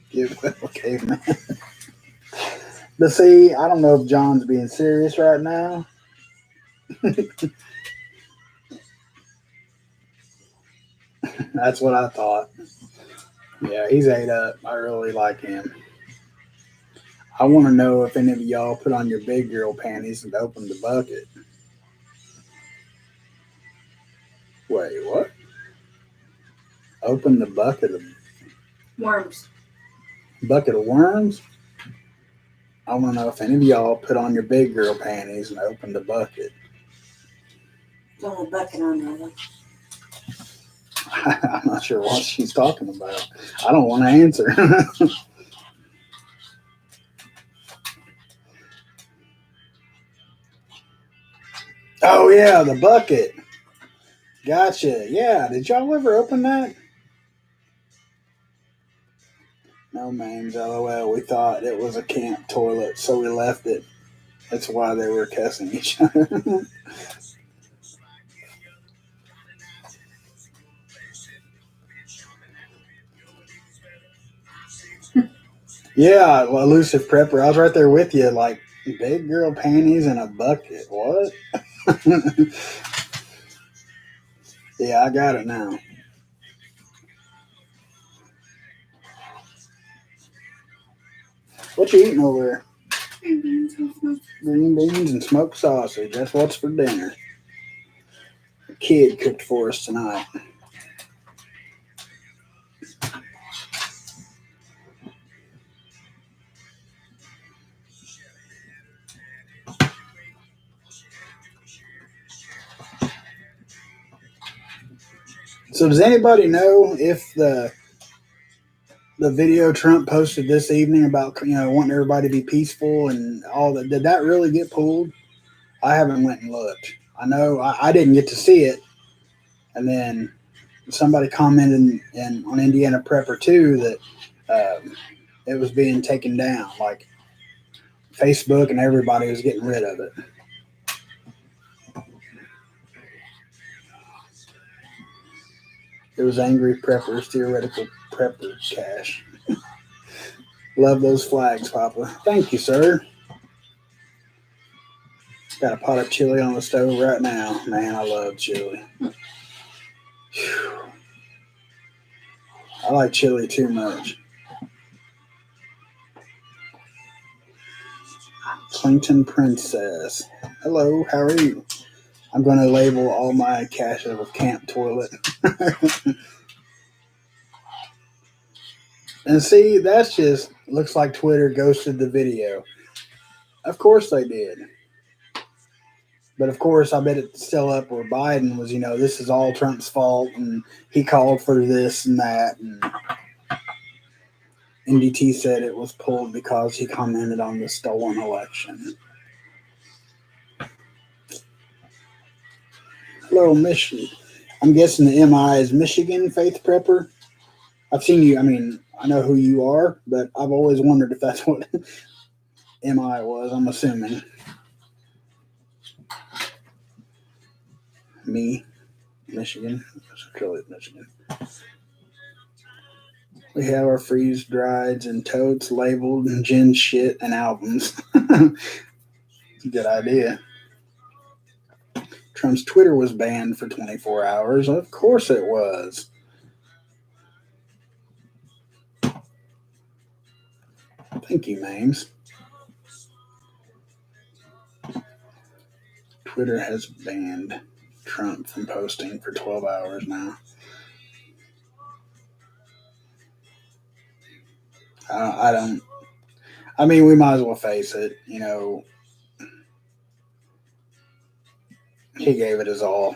Give well, Caveman. But see, I don't know if John's being serious right now. That's what I thought. Yeah, he's ate up. I really like him. I want to know if any of y'all put on your big girl panties and opened the bucket. Wait, what? Open the bucket of Worms. worms? I want to know if any of y'all put on your big girl panties and opened the bucket. There's only a bucket on there. I'm not sure what she's talking about. I don't want to answer. Oh, yeah, the bucket. Gotcha. Yeah, did y'all ever open that? No, names, LOL. We thought it was a camp toilet, so we left it. That's why they were cussing each other. Yeah, well, elusive prepper. I was right there with you. Like, big girl panties in a bucket. What? Yeah, I got it now. What you eating over there? Green beans and smoked sausage. That's what's for dinner. The kid cooked for us tonight. So does anybody know if the video Trump posted this evening about wanting everybody to be peaceful and all that, did that really get pulled? I haven't went and looked. I know I didn't get to see it, and then somebody commented on Indiana Prepper too that it was being taken down, like Facebook and everybody was getting rid of it. It was angry preppers, theoretical prepper cash. Love those flags, Papa. Thank you, sir. Got a pot of chili on the stove right now. Man, I love chili. Whew. I like chili too much. Clinton Princess. Hello, how are you? I'm going to label all my caches with camp toilet. And see, that's just looks like Twitter ghosted the video. Of course they did. But of course, I bet it's still up where Biden was, this is all Trump's fault and he called for this and that. And NDT said it was pulled because he commented on the stolen election. Hello, Michigan. I'm guessing the MI is Michigan Faith Prepper. I've seen you. I mean, I know who you are, but I've always wondered if that's what MI was. I'm assuming. Me, Michigan. Michigan. We have our freeze drieds and totes labeled and gin shit and albums. Good idea. Trump's Twitter was banned for 24 hours. Of course it was. Thank you, Mames. Twitter has banned Trump from posting for 12 hours now. I don't. I mean, we might as well face it. He gave it his all.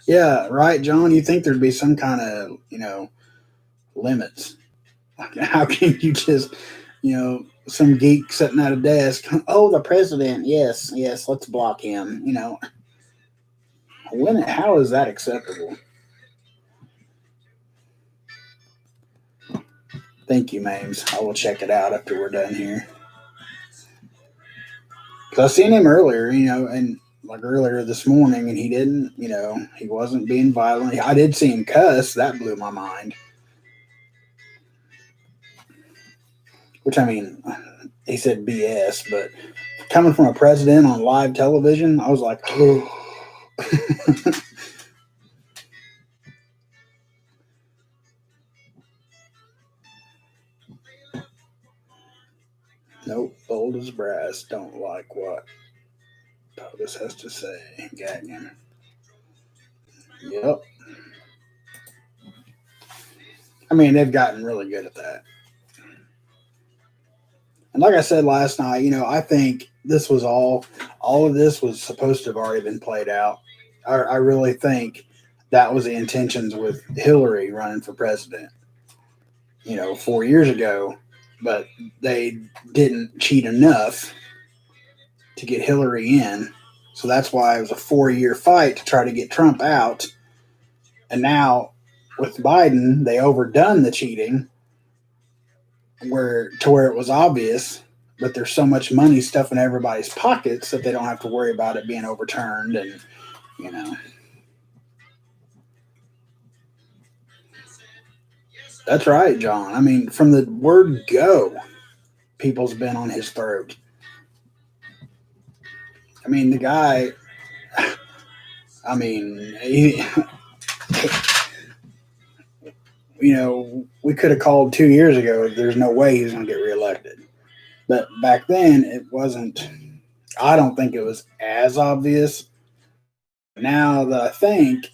Yeah, right, John? You think there'd be some kind of, limits. How can you just, some geek sitting at a desk, oh, the president, yes, let's block him, How is that acceptable? Thank you, Mames. I will check it out after we're done here. Because I seen him earlier, and like earlier this morning, and he didn't, he wasn't being violent. I did see him cuss. That blew my mind. Which, I mean, he said BS, but coming from a president on live television, I was like, oh. Nope, bold as brass. Don't like what POTUS has to say. Gagging. Yep. I mean, they've gotten really good at that. And like I said last night, I think this was all of this was supposed to have already been played out. I really think that was the intentions with Hillary running for president, 4 years ago, but they didn't cheat enough to get Hillary in. So that's why it was a 4-year fight to try to get Trump out. And now with Biden, they overdone the cheating where it was obvious, but there's so much money stuffing everybody's pockets that they don't have to worry about it being overturned. And, that's right, John. I mean, from the word go, people's been on his throat. I mean, the guy, I mean, we could have called 2 years ago. There's no way he was going to get reelected. But back then, it wasn't, I don't think it was as obvious. Now that I think,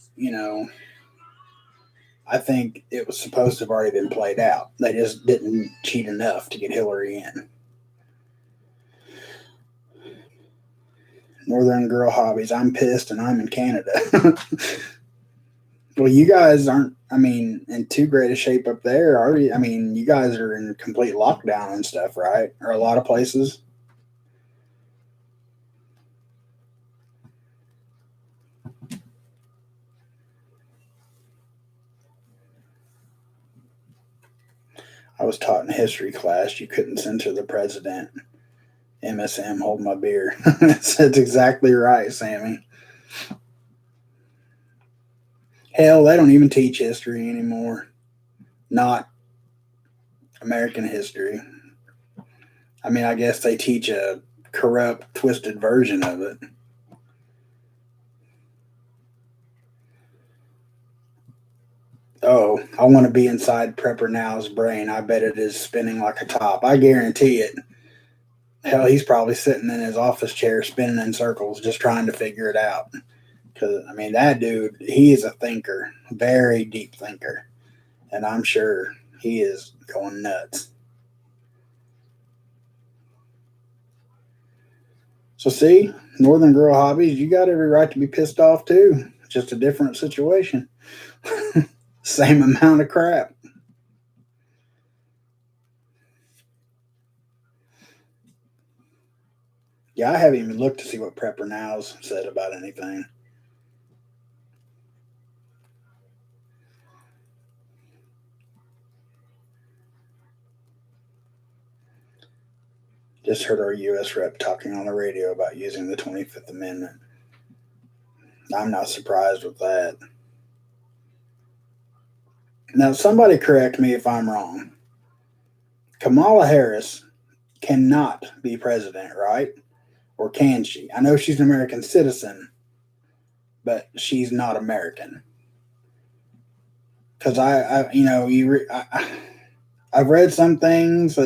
I think it was supposed to have already been played out. They just didn't cheat enough to get Hillary in. Northern Girl Hobbies. I'm pissed and I'm in Canada. Well, you guys aren't, in too great a shape up there, are you? You guys are in complete lockdown and stuff, right? Or a lot of places. I was taught in history class you couldn't censor the president. MSM, hold my beer. That's exactly right, Sammy. Hell, they don't even teach history anymore. Not American history. I guess they teach a corrupt, twisted version of it. Oh, I want to be inside Prepper Now's brain. I bet it is spinning like a top. I guarantee it. Hell, he's probably sitting in his office chair spinning in circles just trying to figure it out. Because, that dude, he is a thinker, very deep thinker. And I'm sure he is going nuts. So, see, Northern Girl Hobbies, you got every right to be pissed off too. Just a different situation. Same amount of crap. Yeah, I haven't even looked to see what Prepper Now's said about anything. Just heard our U.S. rep talking on the radio about using the 25th Amendment. I'm not surprised with that. Now, somebody correct me if I'm wrong. Kamala Harris cannot be president, right? Or can she? I know she's an American citizen, but she's not American. Because I've read some things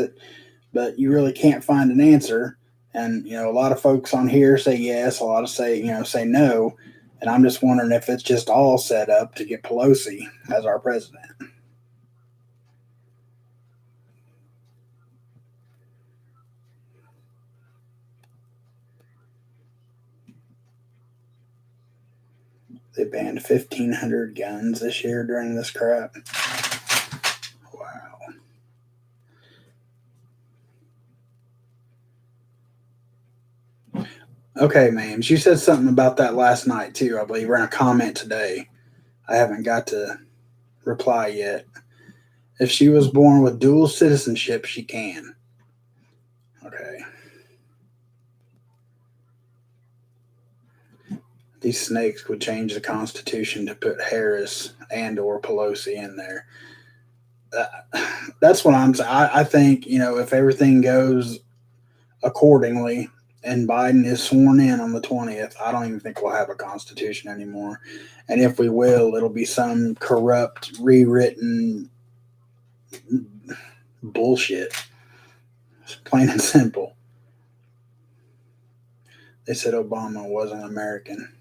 but you really can't find an answer. And a lot of folks on here say yes, a lot of say no. And I'm just wondering if it's just all set up to get Pelosi as our president. They banned 1,500 guns this year during this crap. Wow. Okay, ma'am. You said something about that last night too. I believe we're in a comment today. I haven't got to reply yet. If she was born with dual citizenship, she can. Okay. These snakes would change the Constitution to put Harris and or Pelosi in there. That's what I'm saying. I think, if everything goes accordingly and Biden is sworn in on the 20th, I don't even think we'll have a constitution anymore. And if we will, it'll be some corrupt, rewritten bullshit. It's plain and simple. They said Obama wasn't American.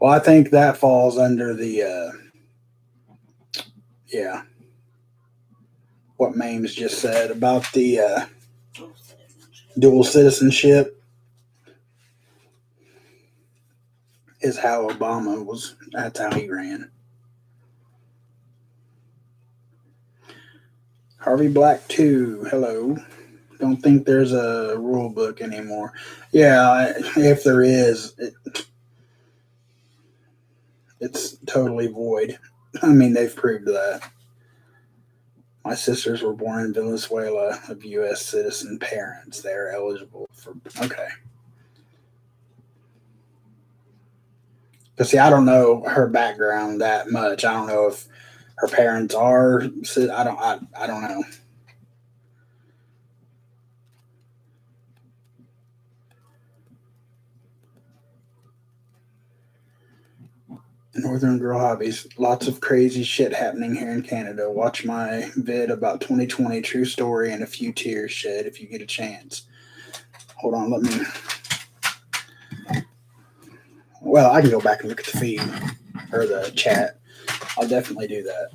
Well, I think that falls under the, what Mames just said about the dual citizenship is how Obama was. That's how he ran. Harvey Black 2, hello. Don't think there's a rule book anymore. Yeah, if there is, it's totally void. I mean, they've proved that. My sisters were born in Venezuela of U.S. citizen parents. They are eligible for. Okay. Because, see, I don't know her background that much. I don't know if her parents are. I don't know. Northern Girl Hobbies. Lots of crazy shit happening here in Canada. Watch my vid about 2020 true story and a few tears shed if you get a chance. Hold on, let me. Well, I can go back and look at the feed or the chat. I'll definitely do that.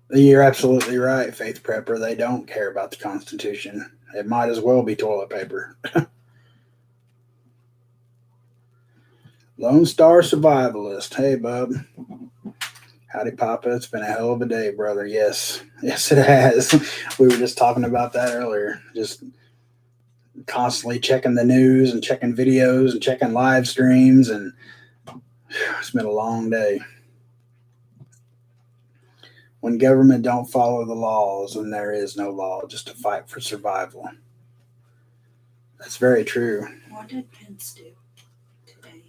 You're absolutely right, Faith Prepper. They don't care about the Constitution. It might as well be toilet paper. Lone Star Survivalist. Hey, bub. Howdy, Papa. It's been a hell of a day, brother. Yes, it has. We were just talking about that earlier. Just constantly checking the news and checking videos and checking live streams, and it's been a long day. When government don't follow the laws, then there is no law, just a fight for survival. That's very true. What did Pence do today?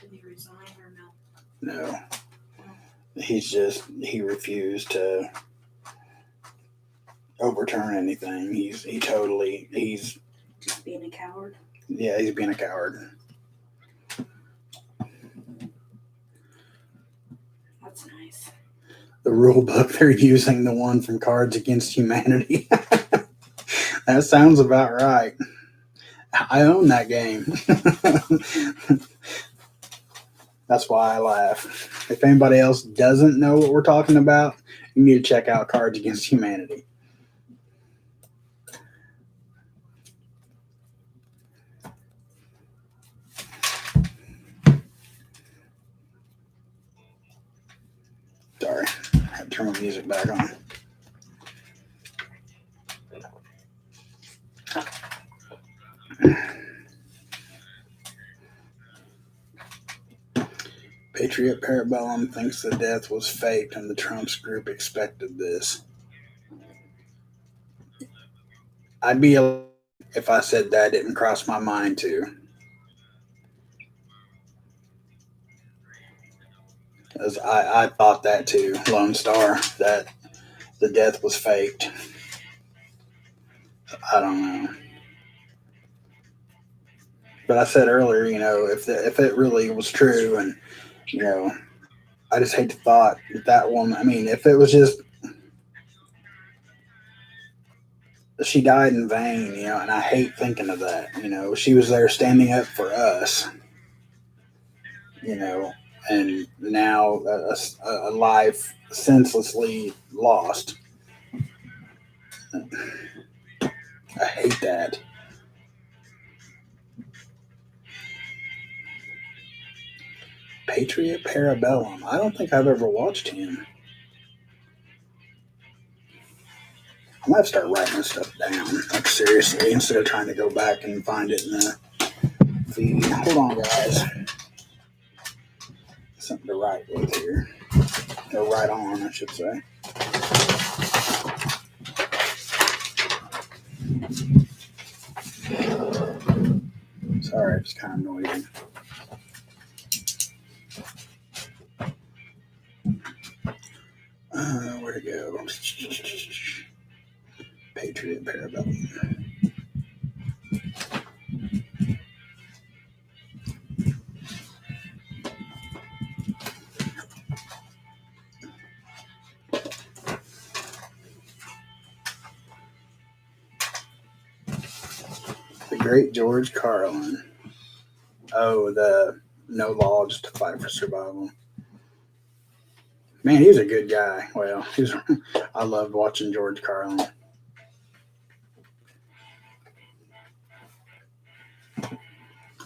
Did he resign or no? No. He refused to overturn anything. He's just being a coward. Yeah, he's being a coward. That's nice. The rule book, they're using the one from Cards Against Humanity. That sounds about right. I own that game. That's why I laugh. If anybody else doesn't know what we're talking about, you need to check out Cards Against Humanity. Sorry, I had to turn my music back on. Patriot Parabellum thinks the death was faked and the Trump's group expected this. I'd be if I said that didn't cross my mind too. Because I thought that too, Lone Star, that the death was faked. I don't know. But I said earlier, if it really was true, and I just hate the thought that woman. I mean, if it was just she died in vain, and I hate thinking of that. She was there standing up for us, and now a life senselessly lost. I hate that. Patriot Parabellum. I don't think I've ever watched him. I might have to start writing this stuff down, like seriously, instead of trying to go back and find it in the feed. Hold on, guys. Something to write with here. Or write on, I should say. Sorry, it's kind of noisy. Where'd it go? Patriot Parabellum. The Great George Carlin. Oh, the No Law, Just to Fight for Survival. Man, he's a good guy. Well, I loved watching George Carlin.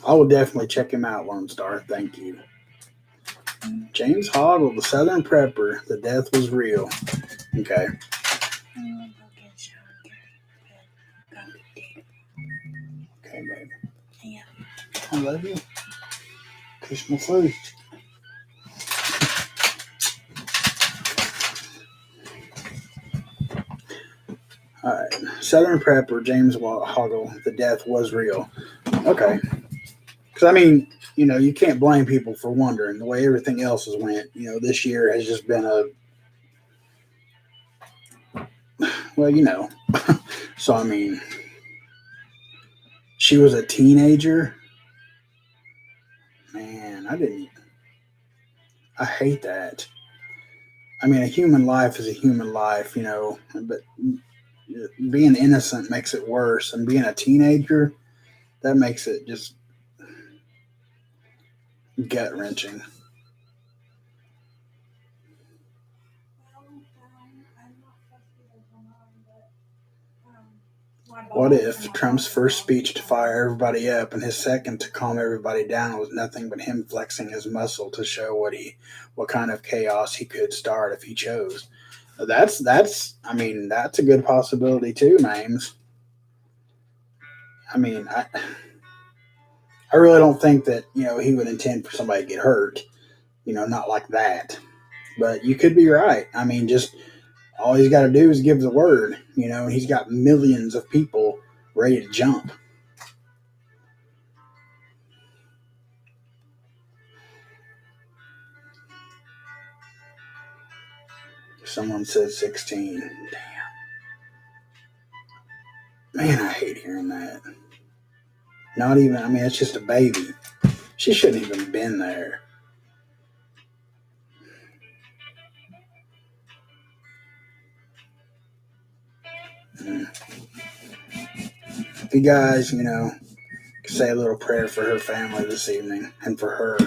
I will definitely check him out, Lone Star. Thank you. James Hoggle, the Southern Prepper. The death was real. Okay. Okay, baby. Yeah. I love you. Kiss my face. All right. Southern Prepper, James Hoggle. The death was real. Okay. Because, I mean, you can't blame people for wondering the way everything else has went. This year has just been well. So, I mean, she was a teenager. Man, I hate that. I mean, a human life is a human life, but being innocent makes it worse. And being a teenager, that makes it just gut wrenching. What if Trump's first speech to fire everybody up and his second to calm everybody down was nothing but him flexing his muscle to show what kind of chaos he could start if he chose? That's a good possibility too, Mames. I mean, I really don't think that he would intend for somebody to get hurt. Not like that. But you could be right. I mean, just all he's got to do is give the word, and he's got millions of people ready to jump. Someone said 16. Damn. Man, I hate hearing that. Not even, I mean, it's just a baby. She shouldn't even been there. If you guys, could say a little prayer for her family this evening and for her,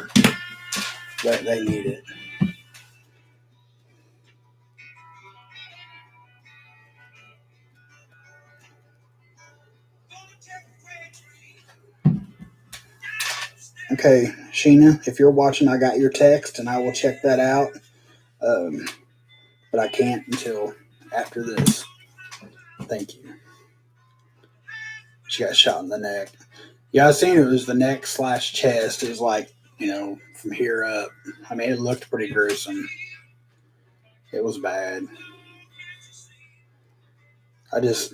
that they need it. Okay, Sheena, if you're watching, I got your text and I will check that out. But I can't until after this. Thank you. She got shot in the neck. Yeah, I seen it was the neck / chest. It was like, from here up. I mean, it looked pretty gruesome. It was bad. I just.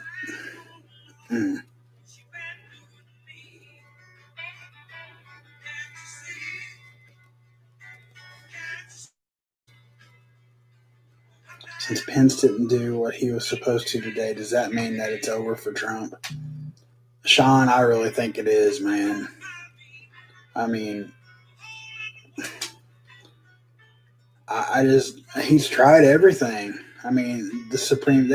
Since Pence didn't do what he was supposed to today, does that mean that it's over for Trump? Sean, I really think it is, man. I mean, he's tried everything. I mean, the Supreme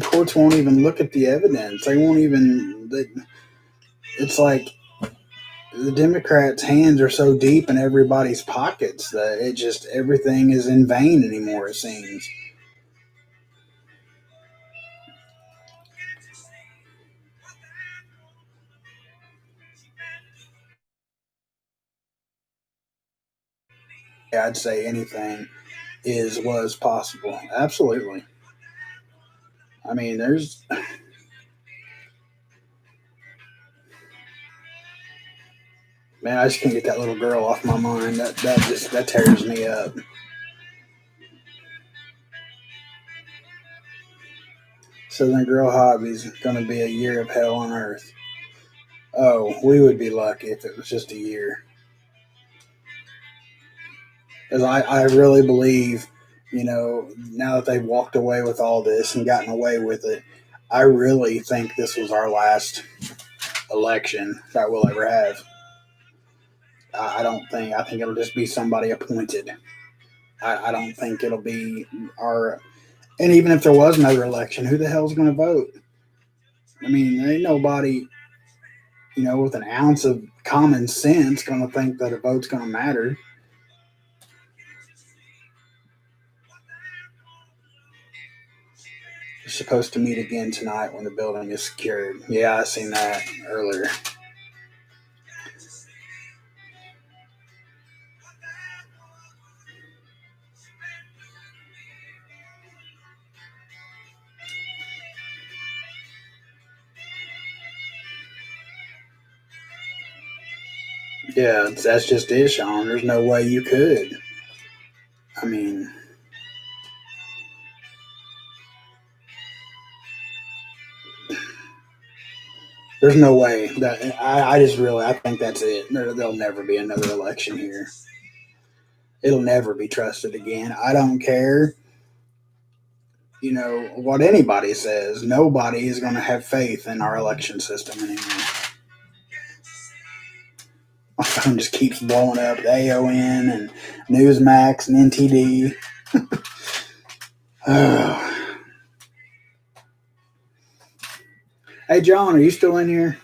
Courts won't even look at the evidence. It's like the Democrats' hands are so deep in everybody's pockets that everything is in vain anymore, it seems. I'd say anything was possible. Absolutely. I mean, man, I just can't get that little girl off my mind. That tears me up. Southern Girl Hobbies gonna be a year of hell on earth. Oh, we would be lucky if it was just a year. Because I really believe, now that they've walked away with all this and gotten away with it, I really think this was our last election that we'll ever have. I don't think, I think it'll just be somebody appointed. I don't think it'll be our, and even if there was another election, who the hell's going to vote? I mean, there ain't nobody, with an ounce of common sense going to think that a vote's going to matter. We're supposed to meet again tonight when the building is secured. Yeah, I seen that earlier. Yeah, that's just it, Sean. There's no way you could. I mean, there's no way that I think that's it. There'll never be another election here. It'll never be trusted again. I don't care, what anybody says. Nobody is going to have faith in our election system anymore. My phone just keeps blowing up. The AON and Newsmax and NTD. Oh. Hey, John, are you still in here?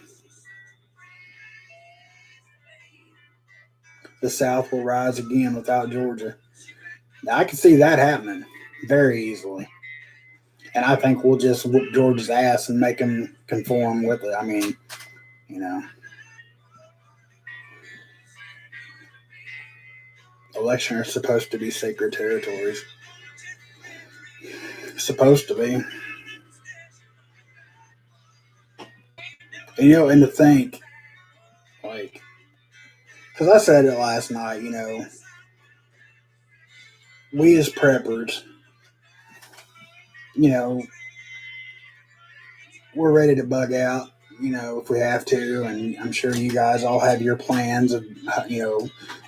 The South will rise again without Georgia. Now, I can see that happening very easily. And I think we'll just whoop Georgia's ass and make him conform with it. I mean, elections are supposed to be sacred territories. Supposed to be. And to think, like, because I said it last night, we as preppers, we're ready to bug out, if we have to. And I'm sure you guys all have your plans of,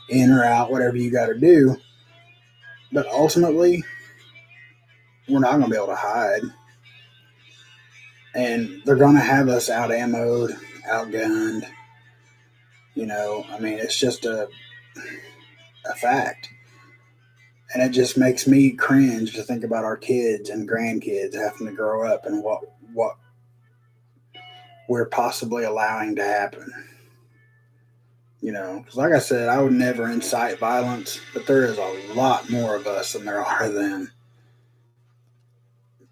in or out, whatever you got to do. But ultimately, we're not going to be able to hide. And they're going to have us out ammoed, outgunned. I mean, it's just a fact. And it just makes me cringe to think about our kids and grandkids having to grow up and what we're possibly allowing to happen. Because like I said, I would never incite violence, but there is a lot more of us than there are them.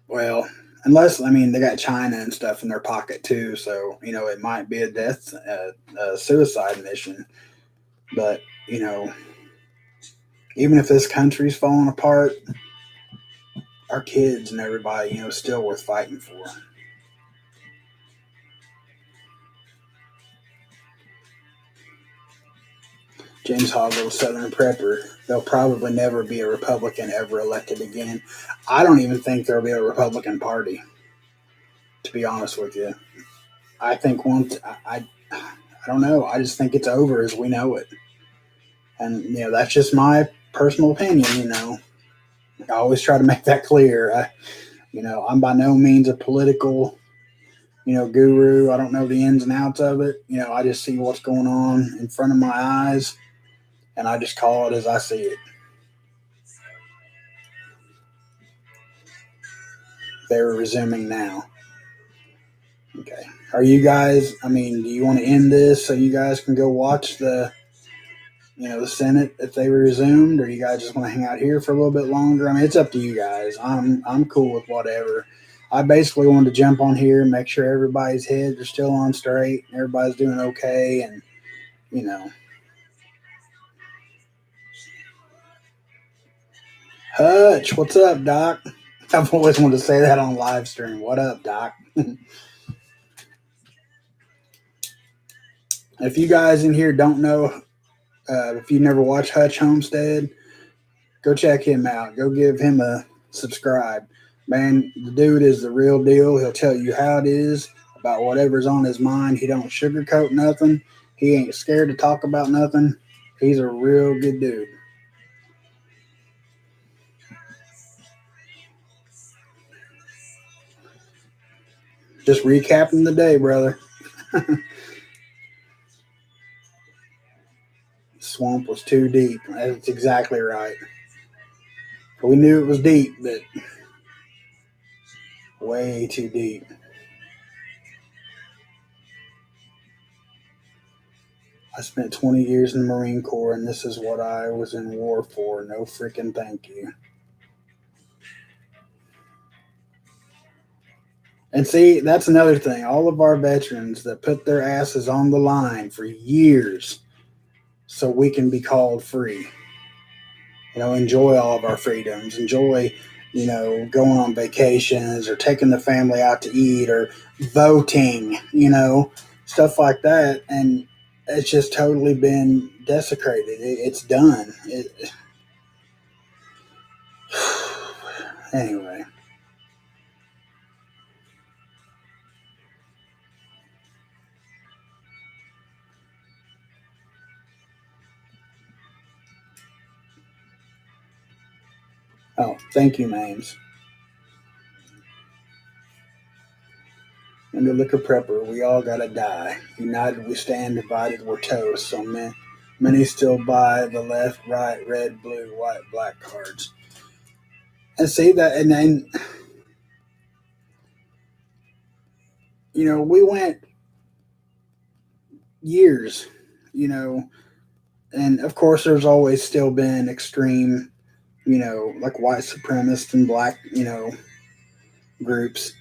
Well, unless, they got China and stuff in their pocket too, so, it might be a suicide mission. But, even if this country's falling apart, our kids and everybody, still worth fighting for. James Hoggle, Southern Prepper. There'll probably never be a Republican ever elected again. I don't even think there'll be a Republican Party, to be honest with you. I think I don't know. I just think it's over as we know it. And, that's just my personal opinion, I always try to make that clear. I'm by no means a political, guru. I don't know the ins and outs of it. I just see what's going on in front of my eyes, and I just call it as I see it. They're resuming now. Okay. Are you guys, do you want to end this so you guys can go watch the Senate if they resumed, or you guys just want to hang out here for a little bit longer? It's up to you guys. I'm cool with whatever. I basically wanted to jump on here and make sure everybody's heads are still on straight, everybody's doing okay, and Hutch, what's up, Doc? I've always wanted to say that on live stream. What up, Doc? If you guys in here don't know, if you never watched Hutch Homestead, go check him out. Go give him a subscribe. Man, the dude is the real deal. He'll tell you how it is about whatever's on his mind. He don't sugarcoat nothing. He ain't scared to talk about nothing. He's a real good dude. Just recapping the day, brother. Swamp was too deep. That's exactly right. We knew it was deep, but way too deep. I spent 20 years in the Marine Corps, and this is what I was in war for. No freaking thank you. And see, that's another thing. All of our veterans that put their asses on the line for years so we can be called free. Enjoy all of our freedoms. Enjoy, going on vacations or taking the family out to eat or voting, stuff like that. And it's just totally been desecrated. It's done. Anyway. Oh, thank you, Mames. And the liquor prepper, we all gotta die. United we stand, divided we're toast. So many still buy the left, right, red, blue, white, black cards. And see that, and then, we went years, and of course there's always still been extreme, like white supremacist and black, groups.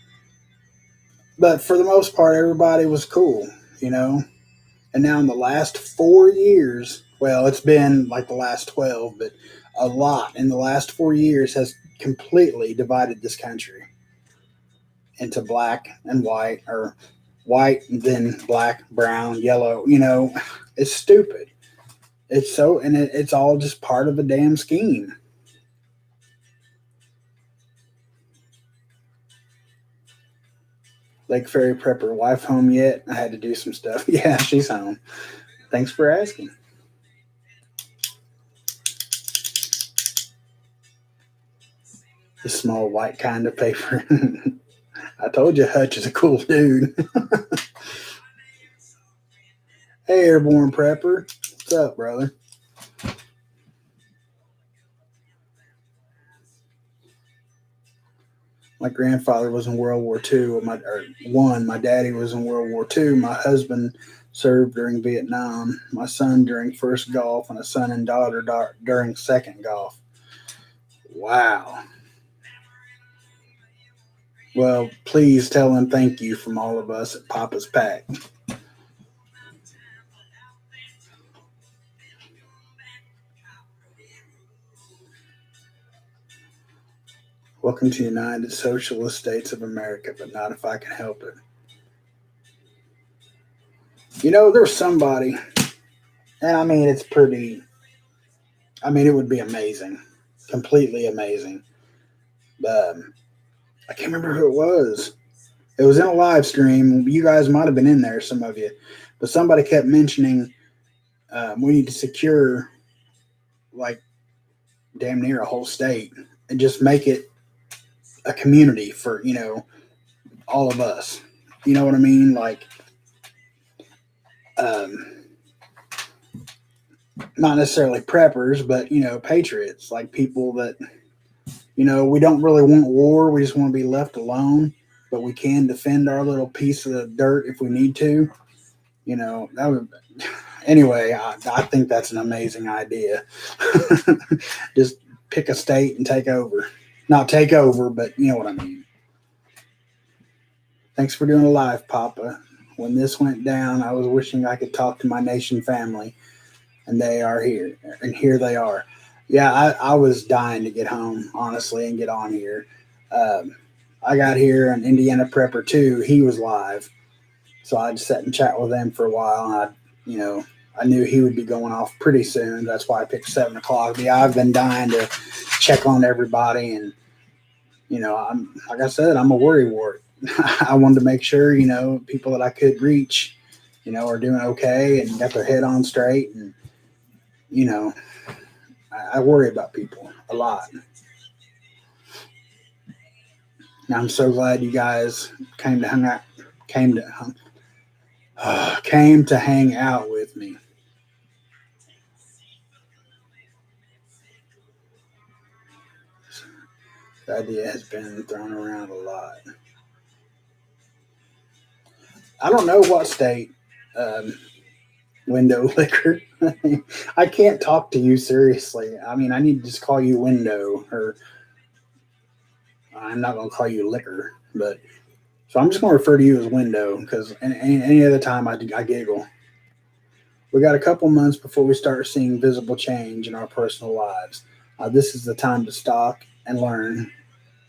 But for the most part, everybody was cool, And now in the last 4 years, well, it's been like the last 12, but a lot in the last 4 years has completely divided this country into black and white, or white and then black, brown, yellow. It's stupid. It's so, and it's all just part of a damn scheme. Lake Ferry Prepper, wife home yet? I had to do some stuff. Yeah, she's home. Thanks for asking. The small white kind of paper. I told you Hutch is a cool dude. Hey, Airborne Prepper. What's up, brother? My grandfather was in World War II. My daddy was in World War II. My husband served during Vietnam. My son during first Gulf, and a son and daughter during second Gulf. Wow. Well, please tell him thank you from all of us at Papa's Pack. Welcome to the United Socialist States of America, but not if I can help it. There's somebody, and I mean, it would be amazing, completely amazing. I can't remember who it was. It was in a live stream. You guys might have been in there, some of you, but somebody kept mentioning we need to secure, like, damn near a whole state and just make it a community for, all of us. You know what I mean? Like, not necessarily preppers, but, patriots, like people that, we don't really want war. We just want to be left alone, but we can defend our little piece of the dirt if we need to. That would, anyway, I think that's an amazing idea. Just pick a state and take over. Not take over, but you know what I mean. Thanks for doing a live, Papa. When this went down, I was wishing I could talk to my nation family, and they are here. And here they are. Yeah, I was dying to get home, honestly, and get on here. I got here and Indiana Prepper 2, he was live. So I just sat and chat with them for a while, and I knew he would be going off pretty soon. That's why I picked 7 o'clock. Yeah, I've been dying to check on everybody, and I'm like I said, I'm a worry wart. I wanted to make sure people that I could reach, are doing okay and got their head on straight, and you know, I worry about people a lot. And I'm so glad you guys came to hang out, came to came to hang out with me. The idea has been thrown around a lot. I don't know what state window liquor. I can't talk to you seriously. I mean, I need to just call you window, or I'm not going to call you liquor, but so I'm just going to refer to you as window because any other time I giggle. We got a couple months before we start seeing visible change in our personal lives. This is the time to stop and learn.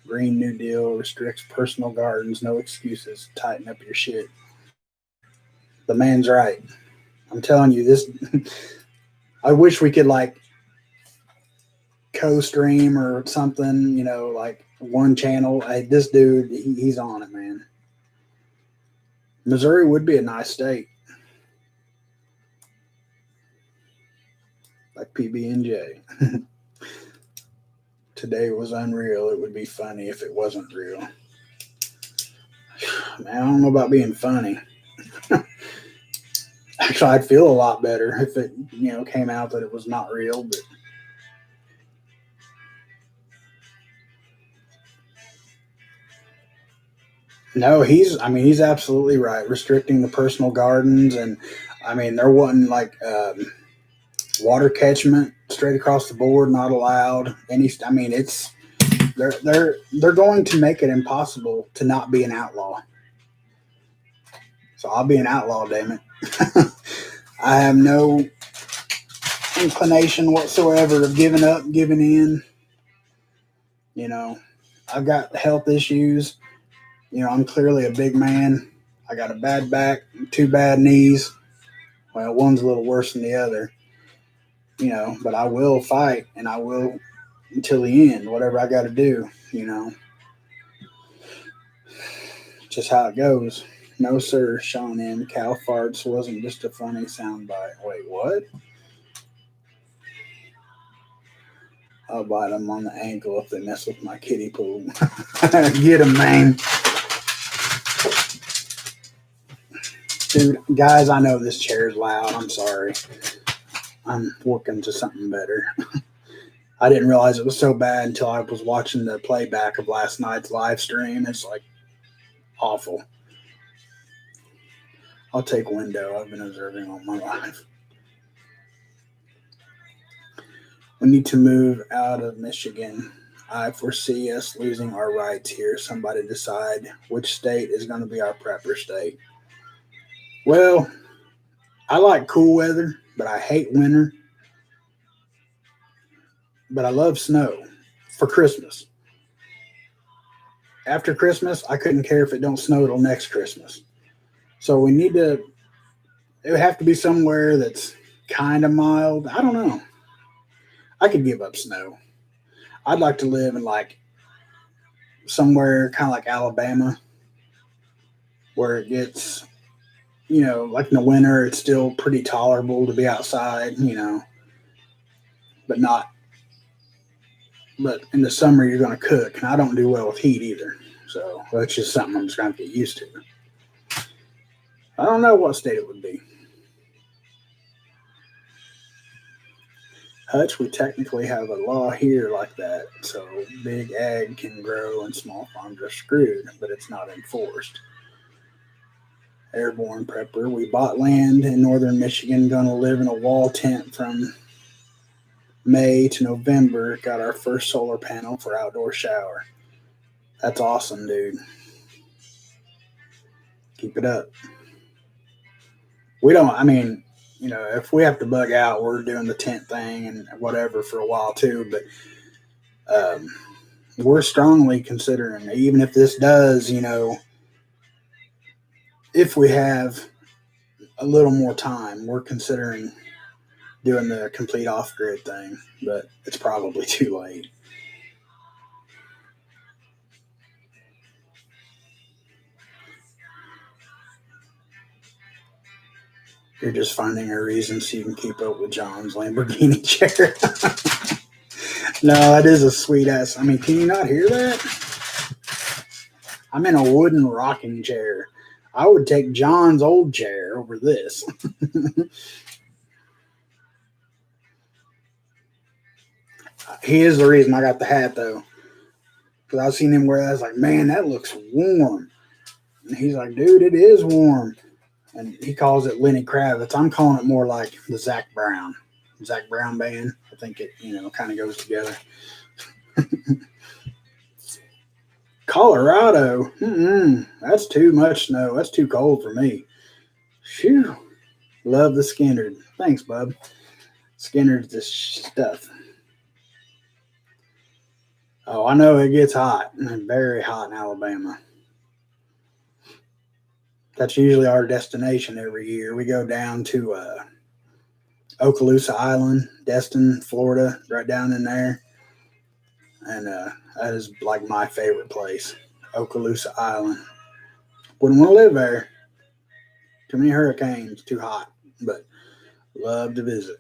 Green New Deal restricts personal gardens, no excuses. Tighten up your shit. The man's right. I'm telling you this. I wish we could like co-stream or something, like one channel. This dude, he's on it, man. Missouri would be a nice state, like PB&J. Today was unreal. It would be funny if it wasn't real. Man, I don't know about being funny. Actually, I'd feel a lot better if it, came out that it was not real. But no, he's absolutely right. Restricting the personal gardens, and there wasn't like water catchment straight across the board, not allowed. It's they're going to make it impossible to not be an outlaw. So I'll be an outlaw, damn it. I have no inclination whatsoever of giving up, giving in. I've got health issues. I'm clearly a big man. I got a bad back, 2 bad knees. Well, one's a little worse than the other. But I will fight, and I will until the end, whatever I got to do. Just how it goes. No, sir, Sean M. Cow farts wasn't just a funny soundbite. Wait, what? I'll bite them on the ankle if they mess with my kiddie pool. Get them, man. Dude, guys, I know this chair is loud. I'm sorry. I'm working to something better. I didn't realize it was so bad until I was watching the playback of last night's live stream. It's like awful. I'll take window. I've been observing all my life. We need to move out of Michigan. I foresee us losing our rights here. Somebody decide which state is going to be our prepper state. Well, I like cool weather, but I hate winter. But I love snow for Christmas. After Christmas, I couldn't care if it don't snow till next Christmas. So it would have to be somewhere that's kind of mild. I don't know. I could give up snow. I'd like to live in like somewhere kind of like Alabama where it gets, like in the winter, it's still pretty tolerable to be outside, but not. But in the summer, you're going to cook, and I don't do well with heat either. So that's just something I'm just going to get used to. I don't know what state it would be. Hutch, we technically have a law here like that, so big ag can grow and small farms are screwed, but it's not enforced. Airborne prepper, we bought land in northern Michigan, gonna live in a wall tent from May to November. Got our first solar panel for outdoor shower. That's awesome, dude. Keep it up. We don't, if we have to bug out, we're doing the tent thing and whatever for a while too. But we're strongly considering, even if this does, if we have a little more time, we're considering doing the complete off-grid thing, but it's probably too late. You're just finding a reason so you can keep up with John's Lamborghini chair. No, that is a sweet ass. I mean, can you not hear that? I'm in a wooden rocking chair. I would take John's old chair over this. He is the reason I got the hat, though. Because I've seen him wear that. I was like, man, that looks warm. And he's like, dude, it is warm. And he calls it Lenny Kravitz. I'm calling it more like the Zach Brown band. I think it, kind of goes together. Colorado. That's too much snow. That's too cold for me. Phew. Love the Skinnerd. Thanks, bub. Skinnerd's this stuff. Oh, I know it gets hot. Very hot in Alabama. That's usually our destination every year. We go down to Okaloosa Island, Destin, Florida, right down in there. And that is like my favorite place, Okaloosa Island. Wouldn't want to live there. Too many hurricanes, too hot, but love to visit.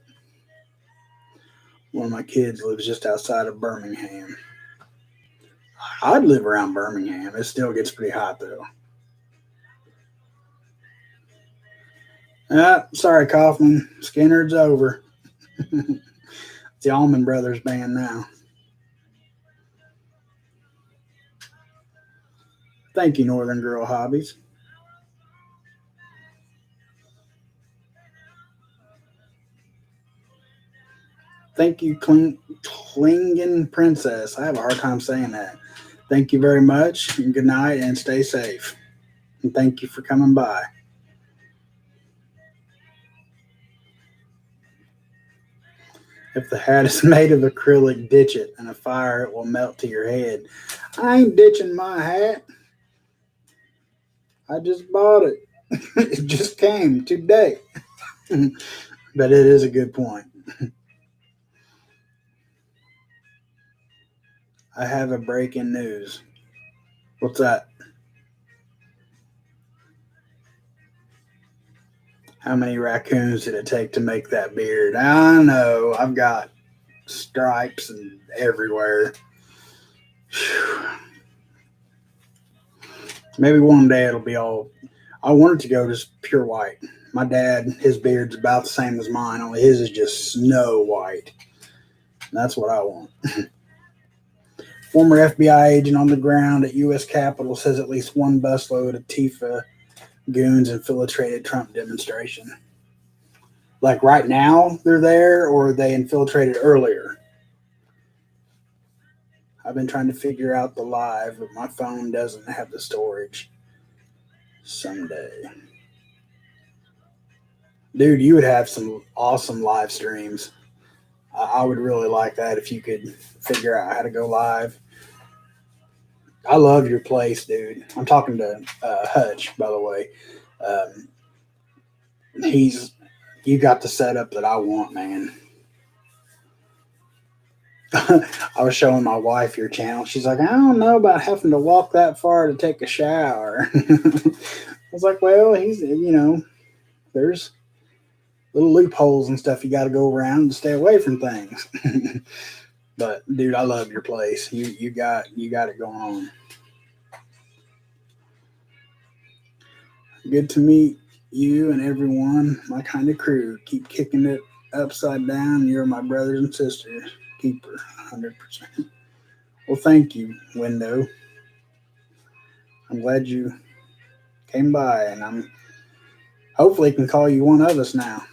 One of my kids lives just outside of Birmingham. I'd live around Birmingham. It still gets pretty hot, though. Sorry, Kaufman. Skinnerd's over. It's the Allman Brothers band now. Thank you, Northern Girl Hobbies. Thank you, Klingen Princess. I have a hard time saying that. Thank you very much, and good night, and stay safe. And thank you for coming by. If the hat is made of acrylic, ditch it. In a fire, it will melt to your head. I ain't ditching my hat. I just bought it. It just came today. But it is a good point. I have a breaking news. What's that? How many raccoons did it take to make that beard? I know. I've got stripes and everywhere. Whew. Maybe one day it'll be all. I wanted to go just pure white. My dad, his beard's about the same as mine, only his is just snow white. That's what I want. Former FBI agent on the ground at U.S. Capitol says at least one busload of Tifa goons infiltrated Trump demonstration. Like right now they're there, or they infiltrated earlier? I've been trying to figure out the live, but my phone doesn't have the storage. Someday. Dude, you would have some awesome live streams. I would really like that if you could figure out how to go live. I love your place, dude. I'm talking to Hutch, by the way. You got the setup that I want, man. I was showing my wife your channel. She's like, I don't know about having to walk that far to take a shower. I was like, well, there's little loopholes and stuff you got to go around to stay away from things. But dude, I love your place. You got it going on. Good to meet you and everyone, my kind of crew. Keep kicking it upside down. You're my brothers and sisters. Keeper, 100%. Well, thank you, Window. I'm glad you came by, and I'm hopefully can call you one of us now.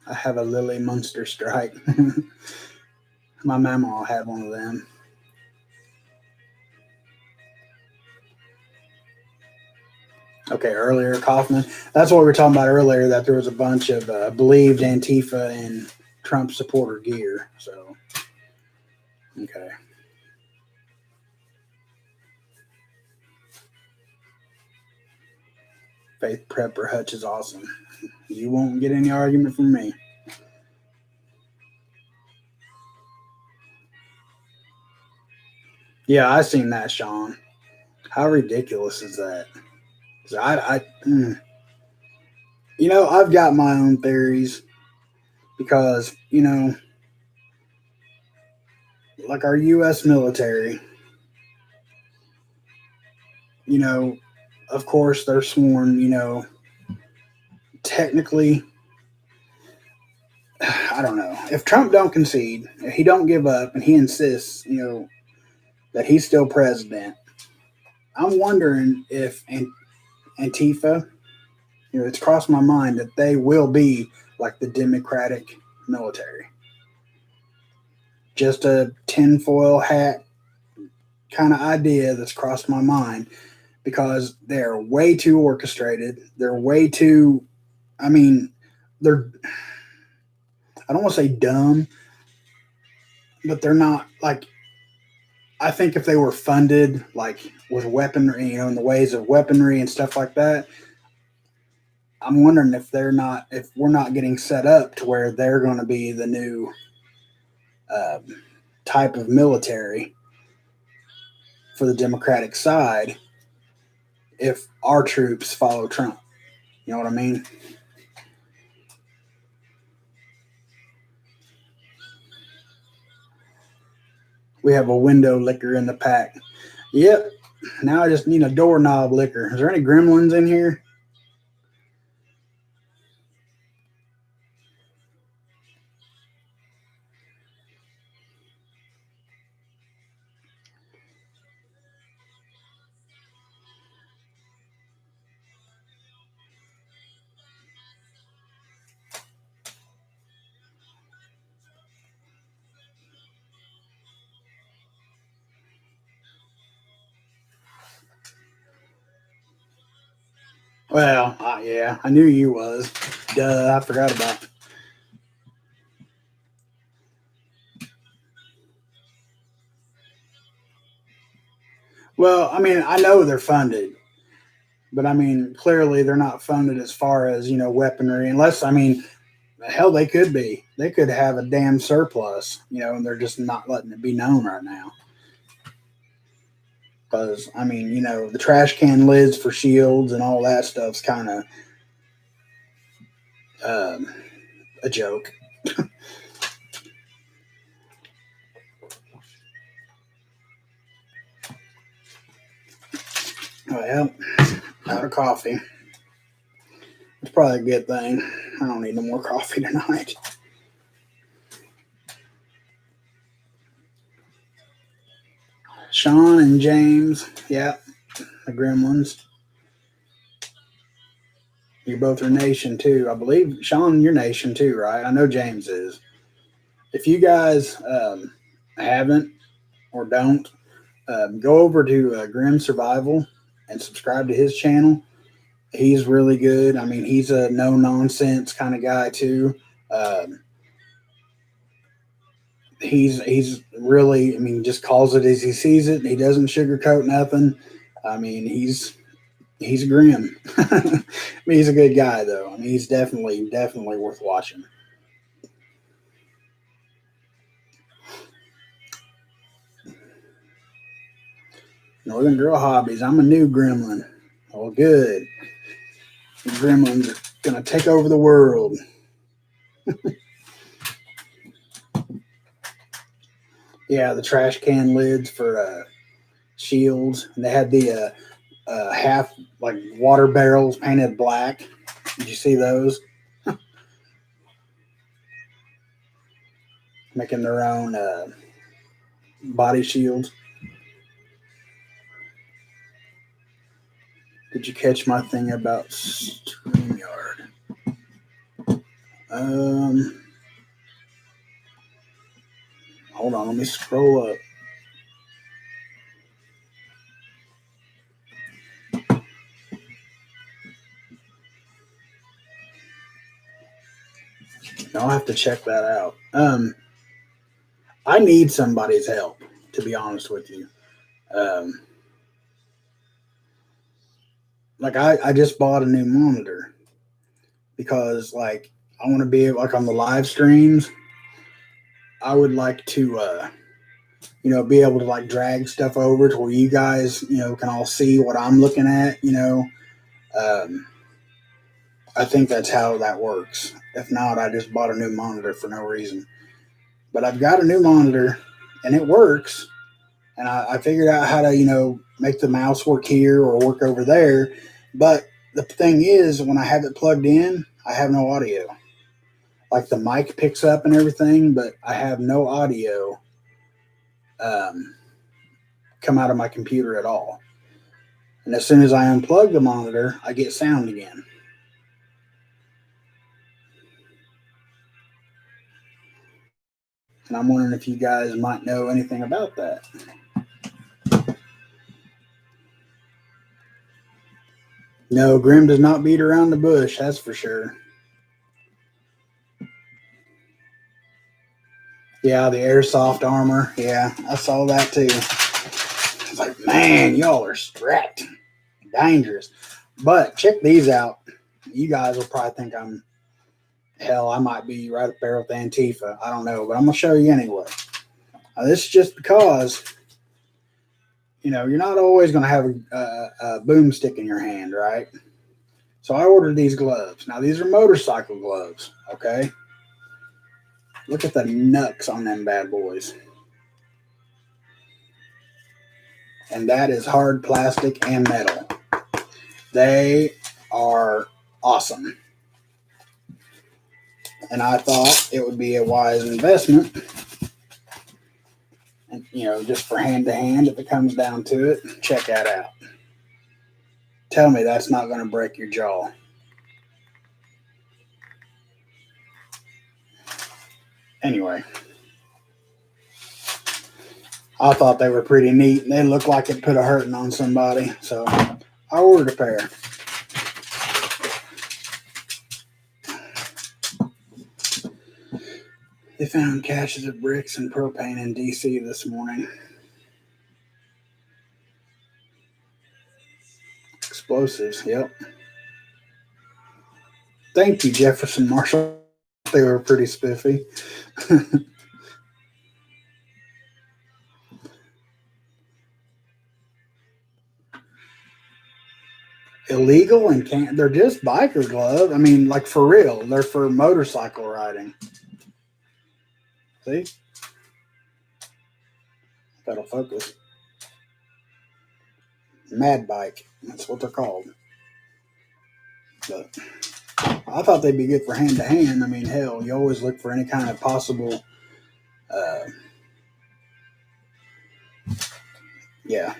I have a Lily Munster stripe. My mama had one of them. Okay, earlier, Kaufman. That's what we were talking about earlier, that there was a bunch of believed Antifa in Trump supporter gear. So, okay. Faith Prepper Hutch is awesome. You won't get any argument from me. Yeah, I seen that, Sean. How ridiculous is that? I've got my own theories because, like our U.S. military, of course they're sworn, technically, I don't know. If Trump don't concede, if he don't give up and he insists, that he's still president, I'm wondering if Antifa, it's crossed my mind that they will be like the Democratic military. Just a tinfoil hat kind of idea that's crossed my mind because they're way too orchestrated. They're way too, I mean, they're, I don't want to say dumb, but they're not like, I think if they were funded like with weaponry, in the ways of weaponry and stuff like that, I'm wondering if we're not getting set up to where they're going to be the new type of military for the Democratic side if our troops follow Trump. You know what I mean? We have a window licker in the pack. Yep. Now I just need a doorknob licker. Is there any gremlins in here? Well, yeah, I knew you was. Duh, I forgot about it. Well, I mean, I know they're funded, but I mean, clearly they're not funded as far as, weaponry, unless, I mean, hell, they could be. They could have a damn surplus, and they're just not letting it be known right now. Because, I mean, the trash can lids for shields and all that stuff's kind of a joke. Well, out of coffee. It's probably a good thing. I don't need no more coffee tonight. Sean and James, yeah, the Gremlins. You both are Nation too. I believe, Sean, you're Nation too, right? I know James is. If you guys haven't or don't, go over to Grim Survival and subscribe to his channel. He's really good. I mean, he's a no nonsense kind of guy too. He's really, I mean, just calls it as he sees it. He doesn't sugarcoat nothing. I mean, he's grim. I mean, he's a good guy though. I mean, he's definitely worth watching. Northern Girl Hobbies. I'm a new gremlin. Oh, good. The gremlins are gonna take over the world. Yeah, the trash can lids for shields. And they had the half like water barrels painted black. Did you see those? Making their own body shields. Did you catch my thing about StreamYard? Hold on, let me scroll up. I'll have to check that out. I need somebody's help, to be honest with you. Um, like I just bought a new monitor because like I want to be like on the live streams. I would like to be able to like drag stuff over to where you guys, can all see what I'm looking at, Um, I think that's how that works. If not, I just bought a new monitor for no reason. But I've got a new monitor and it works. And I figured out how to, make the mouse work here or work over there. But the thing is, when I have it plugged in, I have no audio. Like the mic picks up and everything, but I have no audio come out of my computer at all. And as soon as I unplug the monitor, I get sound again. And I'm wondering if you guys might know anything about that. No, Grim does not beat around the bush, that's for sure. Yeah, the airsoft armor. Yeah, I saw that too. It's like, man, y'all are strapped. Dangerous. But check these out. You guys will probably think I might be right up there with Antifa. I don't know, but I'm going to show you anyway. This is just because, you're not always going to have a boomstick in your hand, right? So I ordered these gloves. Now, these are motorcycle gloves, okay? Look at the knucks on them bad boys. And that is hard plastic and metal. They are awesome. And I thought it would be a wise investment. And, just for hand to hand, if it comes down to it, check that out. Tell me that's not going to break your jaw. Anyway, I thought they were pretty neat, and they look like it put a hurting on somebody. So I ordered a pair. They found caches of bricks and propane in D.C. this morning. Explosives, yep. Thank you, Jefferson Marshall. They were pretty spiffy. Illegal and they're just biker gloves. I mean, like for real. They're for motorcycle riding. See? That'll focus. Mad bike. That's what they're called. But I thought they'd be good for hand to hand. I mean, hell, you always look for any kind of possible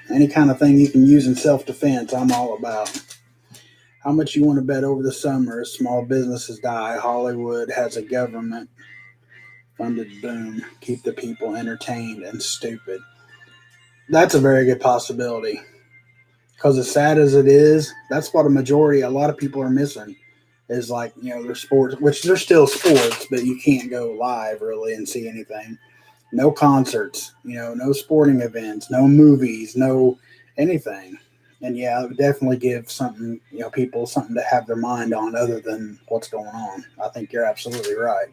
any kind of thing you can use in self-defense, I'm all about. How much you want to bet over the summer as small businesses die? Hollywood has a government-funded boom. Keep the people entertained and stupid. That's a very good possibility. Because as sad as it is, that's what a lot of people are missing. Is like, their sports, which they're still sports, but you can't go live really and see anything. No concerts, no sporting events, no movies, no anything. And yeah, it would definitely give something, people something to have their mind on other than what's going on. I think you're absolutely right.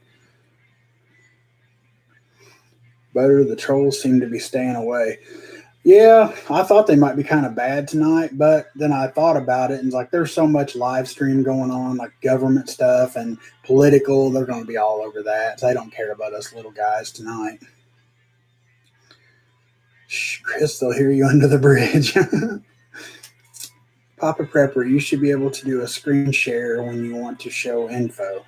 Better, the trolls seem to be staying away. Yeah, I thought they might be kind of bad tonight, but then I thought about it and it's like there's so much live stream going on, like government stuff and political. They're going to be all over that. So they don't care about us little guys tonight. Shh, Chris, they'll hear you under the bridge. Papa Prepper, you should be able to do a screen share when you want to show info.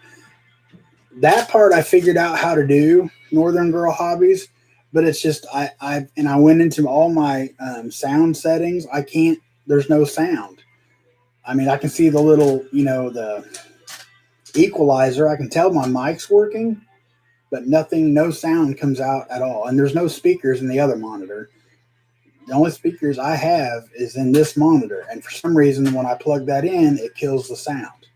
That part I figured out how to do, Northern Girl Hobbies, but it's just I went into all my sound settings. I can't. There's no sound. I mean, I can see the little, the equalizer. I can tell my mic's working, but no sound comes out at all. And there's no speakers in the other monitor. The only speakers I have is in this monitor. And for some reason, when I plug that in, it kills the sound.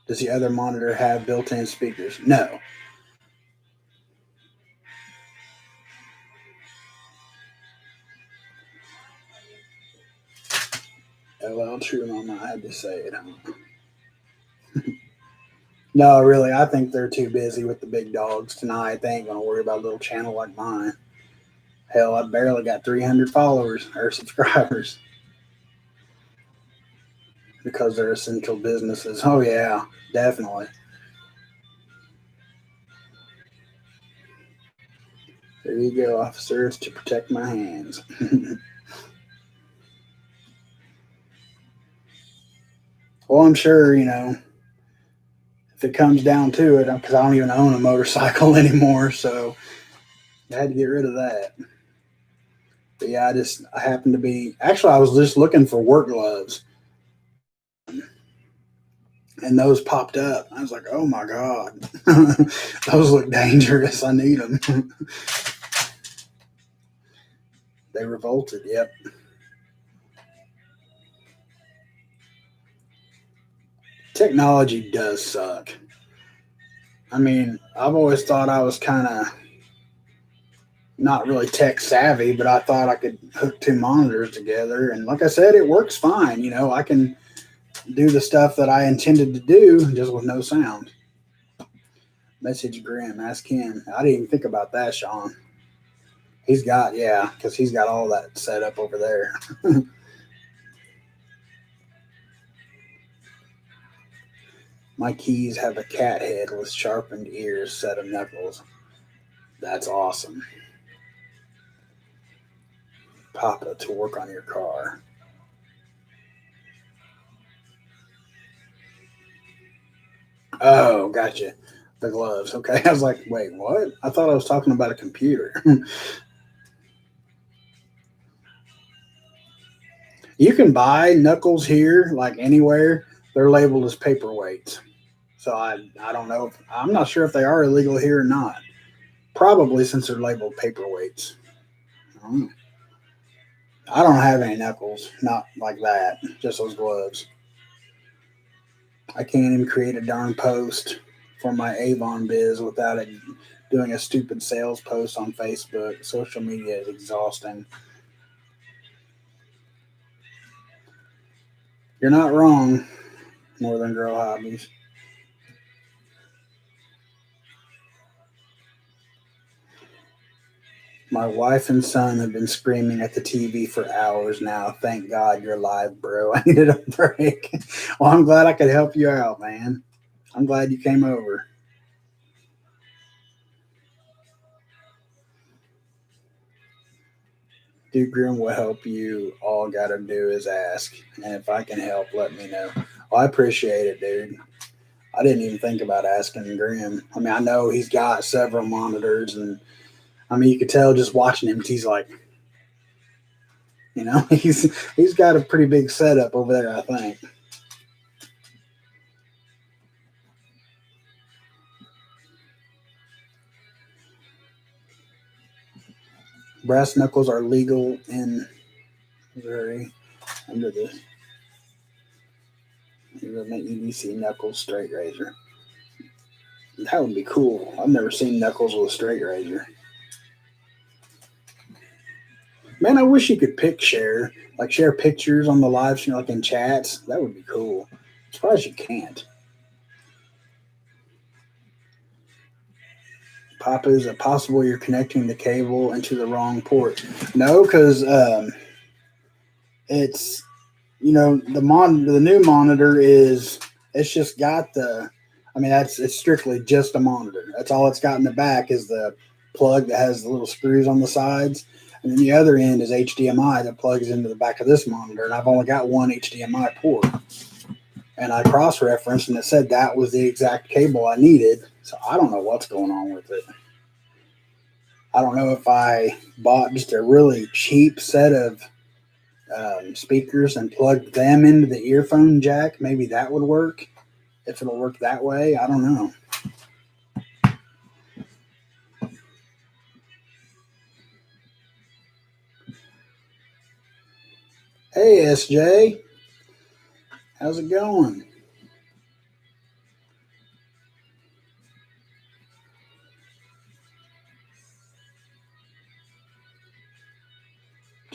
Does the other monitor have built-in speakers? No. Oh, well, true, Mama. I had to say it. No, really, I think they're too busy with the big dogs tonight. They ain't gonna worry about a little channel like mine. Hell, I barely got 300 followers or subscribers because they're essential businesses. Oh yeah, definitely. There you go, officers, to protect my hands. Well, I'm sure, if it comes down to it, because I don't even own a motorcycle anymore, so I had to get rid of that. But yeah, I happened to be, actually, I was just looking for work gloves and those popped up. I was like, oh my God, those look dangerous. I need them. They revolted. Yep. Technology does suck. I mean, I've always thought I was kind of not really tech savvy, but I thought I could hook two monitors together. And like I said, it works fine. I can do the stuff that I intended to do just with no sound. Message Grim, ask him. I didn't even think about that, Sean. Yeah, because he's got all that set up over there. My keys have a cat head with sharpened ears, set of knuckles. That's awesome. Papa to work on your car. Oh, gotcha. The gloves. Okay. I was like, wait, what? I thought I was talking about a computer. You can buy knuckles here, like anywhere. They're labeled as paperweights. So I don't know. I'm not sure if they are illegal here or not. Probably since they're labeled paperweights. I don't have any knuckles, not like that. Just those gloves. I can't even create a darn post for my Avon biz without it doing a stupid sales post on Facebook. Social media is exhausting. You're not wrong, Northern Girl Hobbies. My wife and son have been screaming at the TV for hours now. Thank God you're live, bro. I needed a break. Well, I'm glad I could help you out, man. I'm glad you came over. Dude Grim will help you. All gotta do is ask. And if I can help, let me know. Well, I appreciate it, dude. I didn't even think about asking Grim. I mean, I know he's got several monitors, and I mean, you could tell just watching him, he's like, he's got a pretty big setup over there, I think. Brass knuckles are legal in Missouri under the EDC knuckles straight razor. That would be cool. I've never seen knuckles with a straight razor. Man, I wish you could share pictures on the live stream, like in chats. That would be cool. I'm surprised you can't. Papa, is it possible you're connecting the cable into the wrong port? No, because it's the new monitor it's just got it's strictly just a monitor. That's all it's got in the back is the plug that has the little screws on the sides, and then the other end is HDMI that plugs into the back of this monitor. And I've only got one HDMI port, and I cross-referenced and it said that was the exact cable I needed. So I don't know what's going on with it. I don't know if I bought just a really cheap set of speakers and plugged them into the earphone jack. Maybe that would work. If it'll work that way, I don't know. Hey, SJ. How's it going?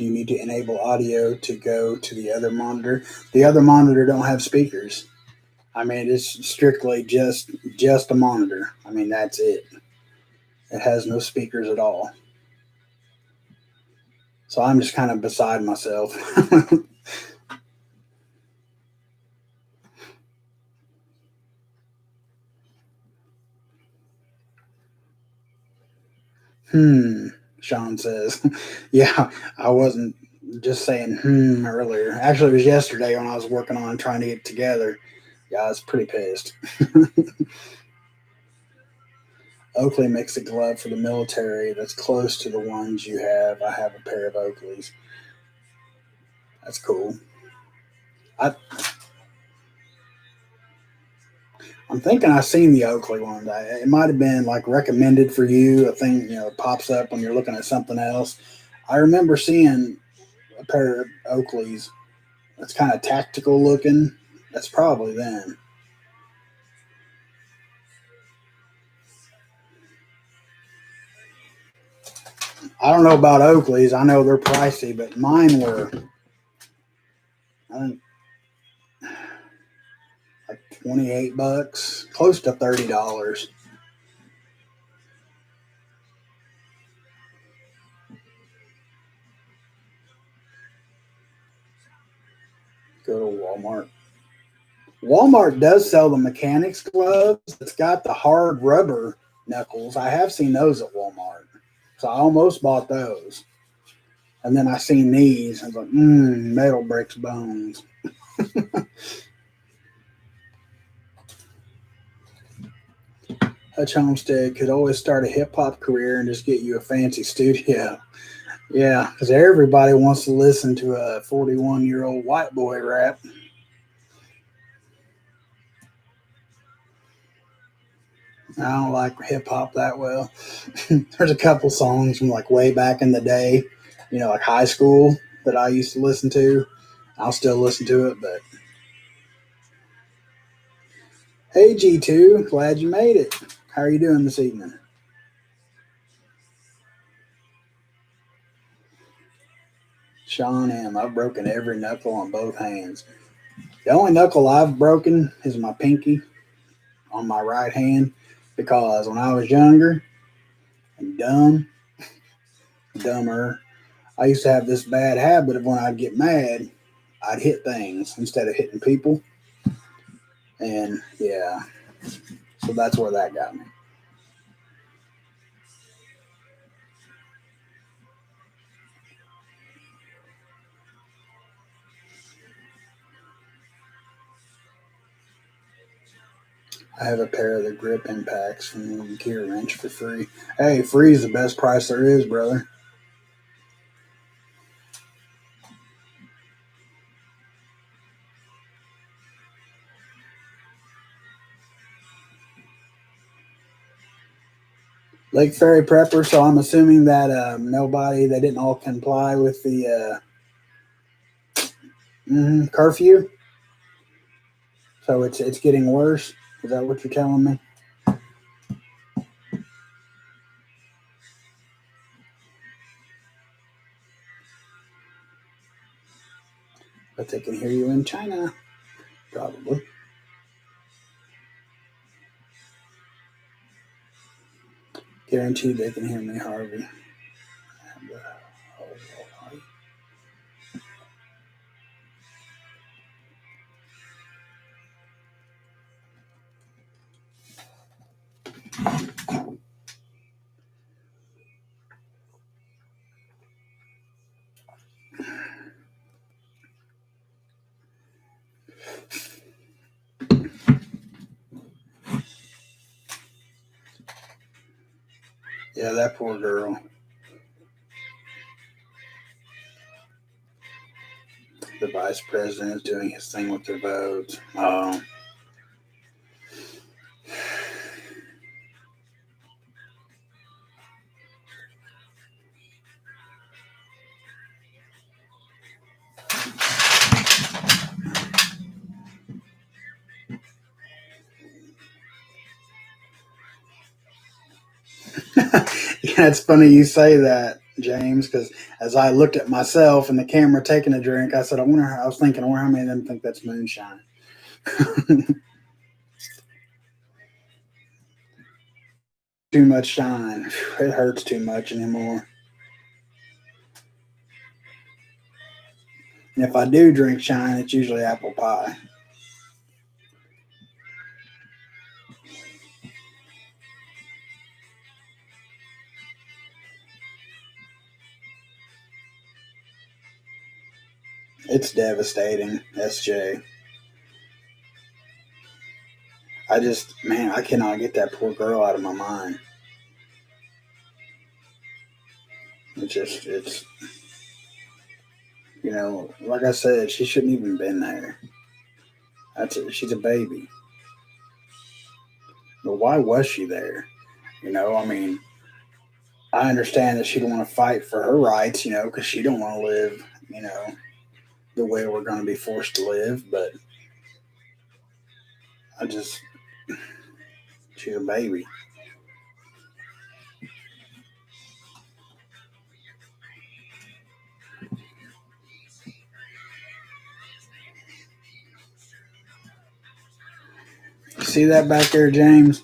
Do you need to enable audio to go to the other monitor? The other monitor don't have speakers. I mean, it's strictly just a monitor. I mean, that's it. It has no speakers at all. So I'm just kind of beside myself. Sean says. Yeah, I wasn't just saying earlier. Actually, it was yesterday when I was working on trying to get it together. Yeah, I was pretty pissed. Oakley makes a glove for the military that's close to the ones you have. I have a pair of Oakleys. That's cool. I'm thinking I've seen the Oakley ones. It might have been like recommended for you. A thing, it pops up when you're looking at something else. I remember seeing a pair of Oakleys that's kind of tactical looking. That's probably them. I don't know about Oakleys. I know they're pricey, but mine were, I think, like $28, close to $30. Go to Walmart. Walmart does sell the mechanics gloves. It's got the hard rubber knuckles. I have seen those at Walmart. So I almost bought those. And then I seen these. I was like, metal breaks bones. Hutch Homestead could always start a hip hop career and just get you a fancy studio. Yeah, because everybody wants to listen to a 41-year-old white boy rap. I don't like hip hop that well. There's a couple songs from like way back in the day, like high school that I used to listen to. I'll still listen to it, but hey G2, glad you made it. How are you doing this evening? Sean M. I've broken every knuckle on both hands. The only knuckle I've broken is my pinky on my right hand because when I was younger and dumber, I used to have this bad habit of when I'd get mad, I'd hit things instead of hitting people. And yeah, so that's where that got me. I have a pair of the grip impacts from Gear Wrench for free. Hey, free is the best price there is, brother. Lake Ferry Prepper, so I'm assuming that they didn't all comply with the curfew. So it's getting worse. Is that what you're telling me? But they can hear you in China, probably. Guaranteed they can hear me, Harvey. Yeah, that poor girl. The vice president is doing his thing with the votes. Yeah, it's funny you say that. James, because as I looked at myself in the camera taking a drink, I said, I was thinking, I wonder how many of them think that's moonshine. Too much shine. It hurts too much anymore. And if I do drink shine, it's usually apple pie. It's devastating, SJ. I cannot get that poor girl out of my mind. It's, like I said, she shouldn't even been there. She's a baby. But why was she there? I mean, I understand that she don't want to fight for her rights, because she don't want to live, the way we're going to be forced to live. But she's a baby. See that back there, James?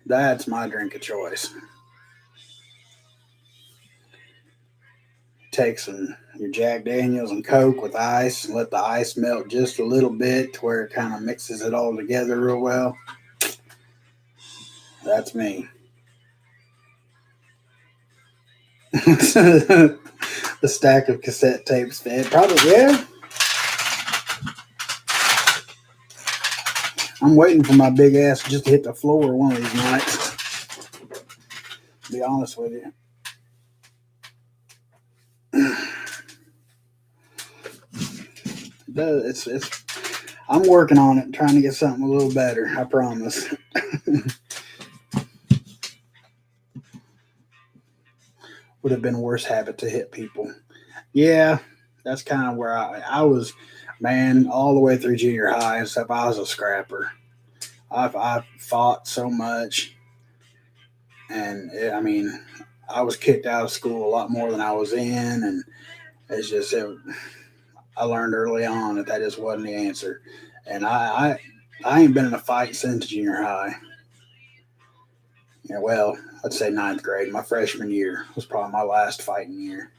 That's my drink of choice. Take your Jack Daniels and Coke with ice. Let the ice melt just a little bit to where it kind of mixes it all together real well. That's me. The stack of cassette tapes fed. Probably, yeah. I'm waiting for my big ass just to hit the floor one of these nights. To be honest with you. I'm working on it, trying to get something a little better, I promise. Would have been a worse habit to hit people. Yeah, that's kind of where I was, man, all the way through junior high and stuff. I was a scrapper. I fought so much. And I was kicked out of school a lot more than I was in. And I learned early on that just wasn't the answer. And I ain't been in a fight since junior high. Yeah, well, I'd say ninth grade. My freshman year was probably my last fighting year.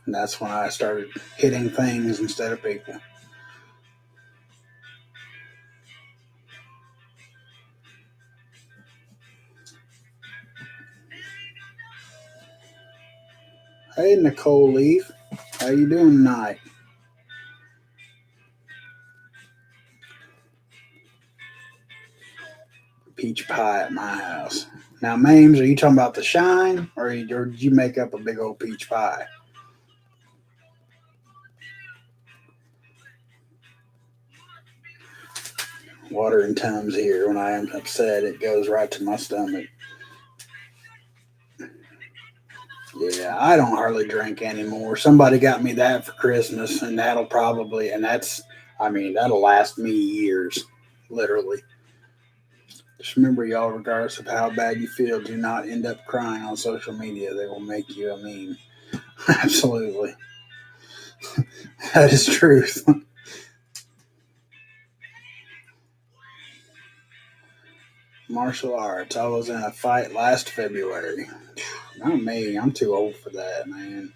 And that's when I started hitting things instead of people. Hey, Nicole Leaf. How you doing tonight? Peach pie at my house. Now, Mames, are you talking about the shine, or did you make up a big old peach pie? Water and Tums here. When I am upset, it goes right to my stomach. Yeah, I don't hardly drink anymore. Somebody got me that for Christmas, and that'll last me years, literally. Just remember, y'all, regardless of how bad you feel, do not end up crying on social media. They will make you a meme. Absolutely. That is truth. Martial arts. I was in a fight last February. Not me. I'm too old for that, man.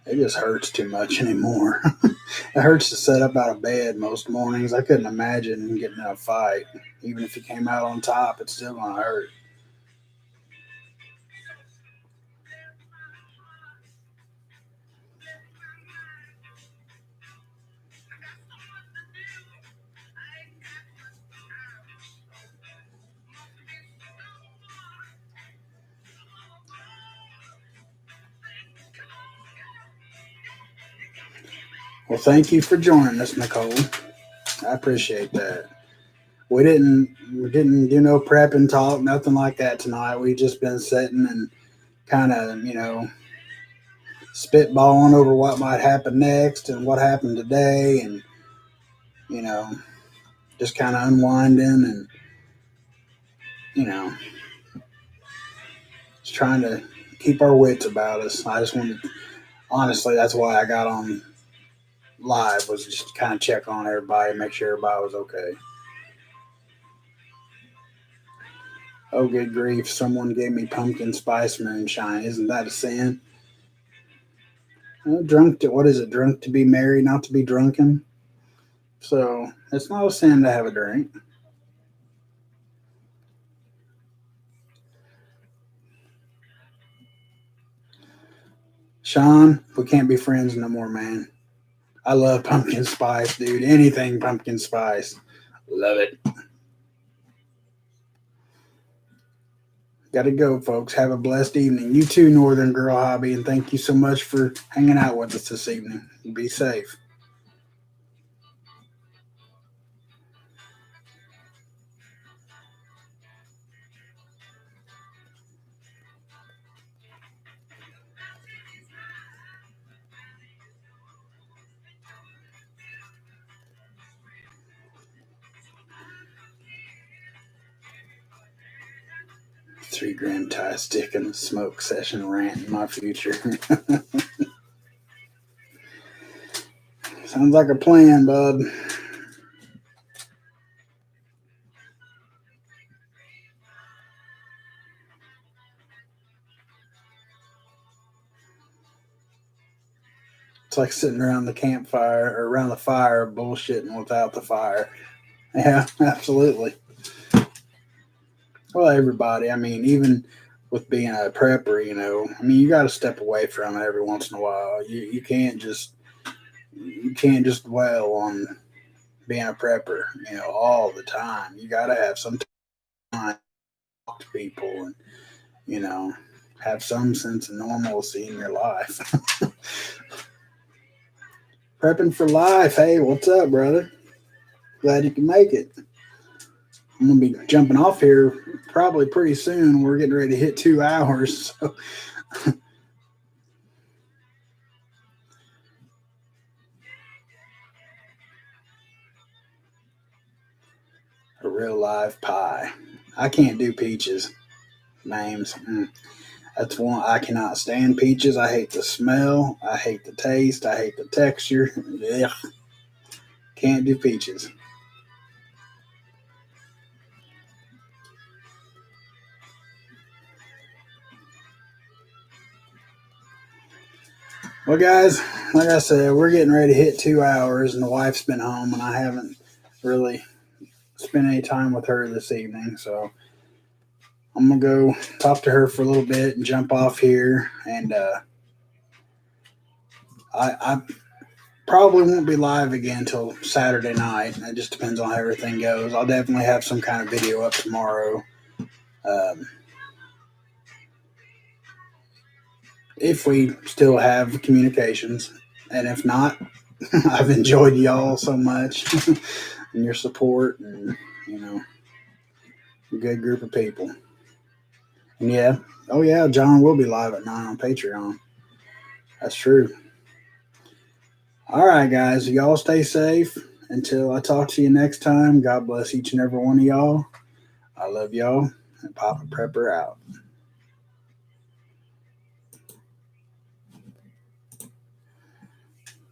It just hurts too much anymore. It hurts to sit up out of bed most mornings. I couldn't imagine getting in a fight. Even if you came out on top, it's still going to hurt. Well, thank you for joining us, Nicole. I appreciate that. We didn't do no prep and talk, nothing like that tonight. We just been sitting and kind of, spitballing over what might happen next and what happened today, and just kind of unwinding. And you know, just trying to keep our wits about us. I just wanted, honestly, that's why I got on live, was just kind of check on everybody, make sure everybody was okay. Oh, good grief! Someone gave me pumpkin spice moonshine. Isn't that a sin? Drunk to, what is it? Drunk to be merry, not to be drunken. So it's not a sin to have a drink. Sean, we can't be friends no more, man. I love pumpkin spice, dude. Anything pumpkin spice. Love it. Gotta go, folks. Have a blessed evening. You too, Northern Girl Hobby, and thank you so much for hanging out with us this evening. Be safe. $3 tie stick in the smoke session rant in my future. Sounds like a plan, bud. It's like sitting around the campfire or around the fire bullshitting without the fire. Yeah, absolutely. Well, everybody, I mean, even with being a prepper, I mean, you got to step away from it every once in a while. You can't just dwell on being a prepper, all the time. You got to have some time to talk to people and, have some sense of normalcy in your life. Prepping for life. Hey, what's up, brother? Glad you can make it. I'm going to be jumping off here probably pretty soon. We're getting ready to hit 2 hours. So. A real live pie. I can't do peaches. Names. That's one. I cannot stand peaches. I hate the smell. I hate the taste. I hate the texture. Ugh. Can't do peaches. Well, guys, like I said, we're getting ready to hit 2 hours, and the wife's been home, and I haven't really spent any time with her this evening. So I'm going to go talk to her for a little bit and jump off here. And I probably won't be live again until Saturday night. It just depends on how everything goes. I'll definitely have some kind of video up tomorrow. If we still have communications. And if not, I've enjoyed y'all so much and your support and, a good group of people. And yeah, oh yeah, John will be live at 9 on Patreon. That's true. All right, guys, y'all stay safe. Until I talk to you next time, God bless each and every one of y'all. I love y'all, and Papa Prepper out.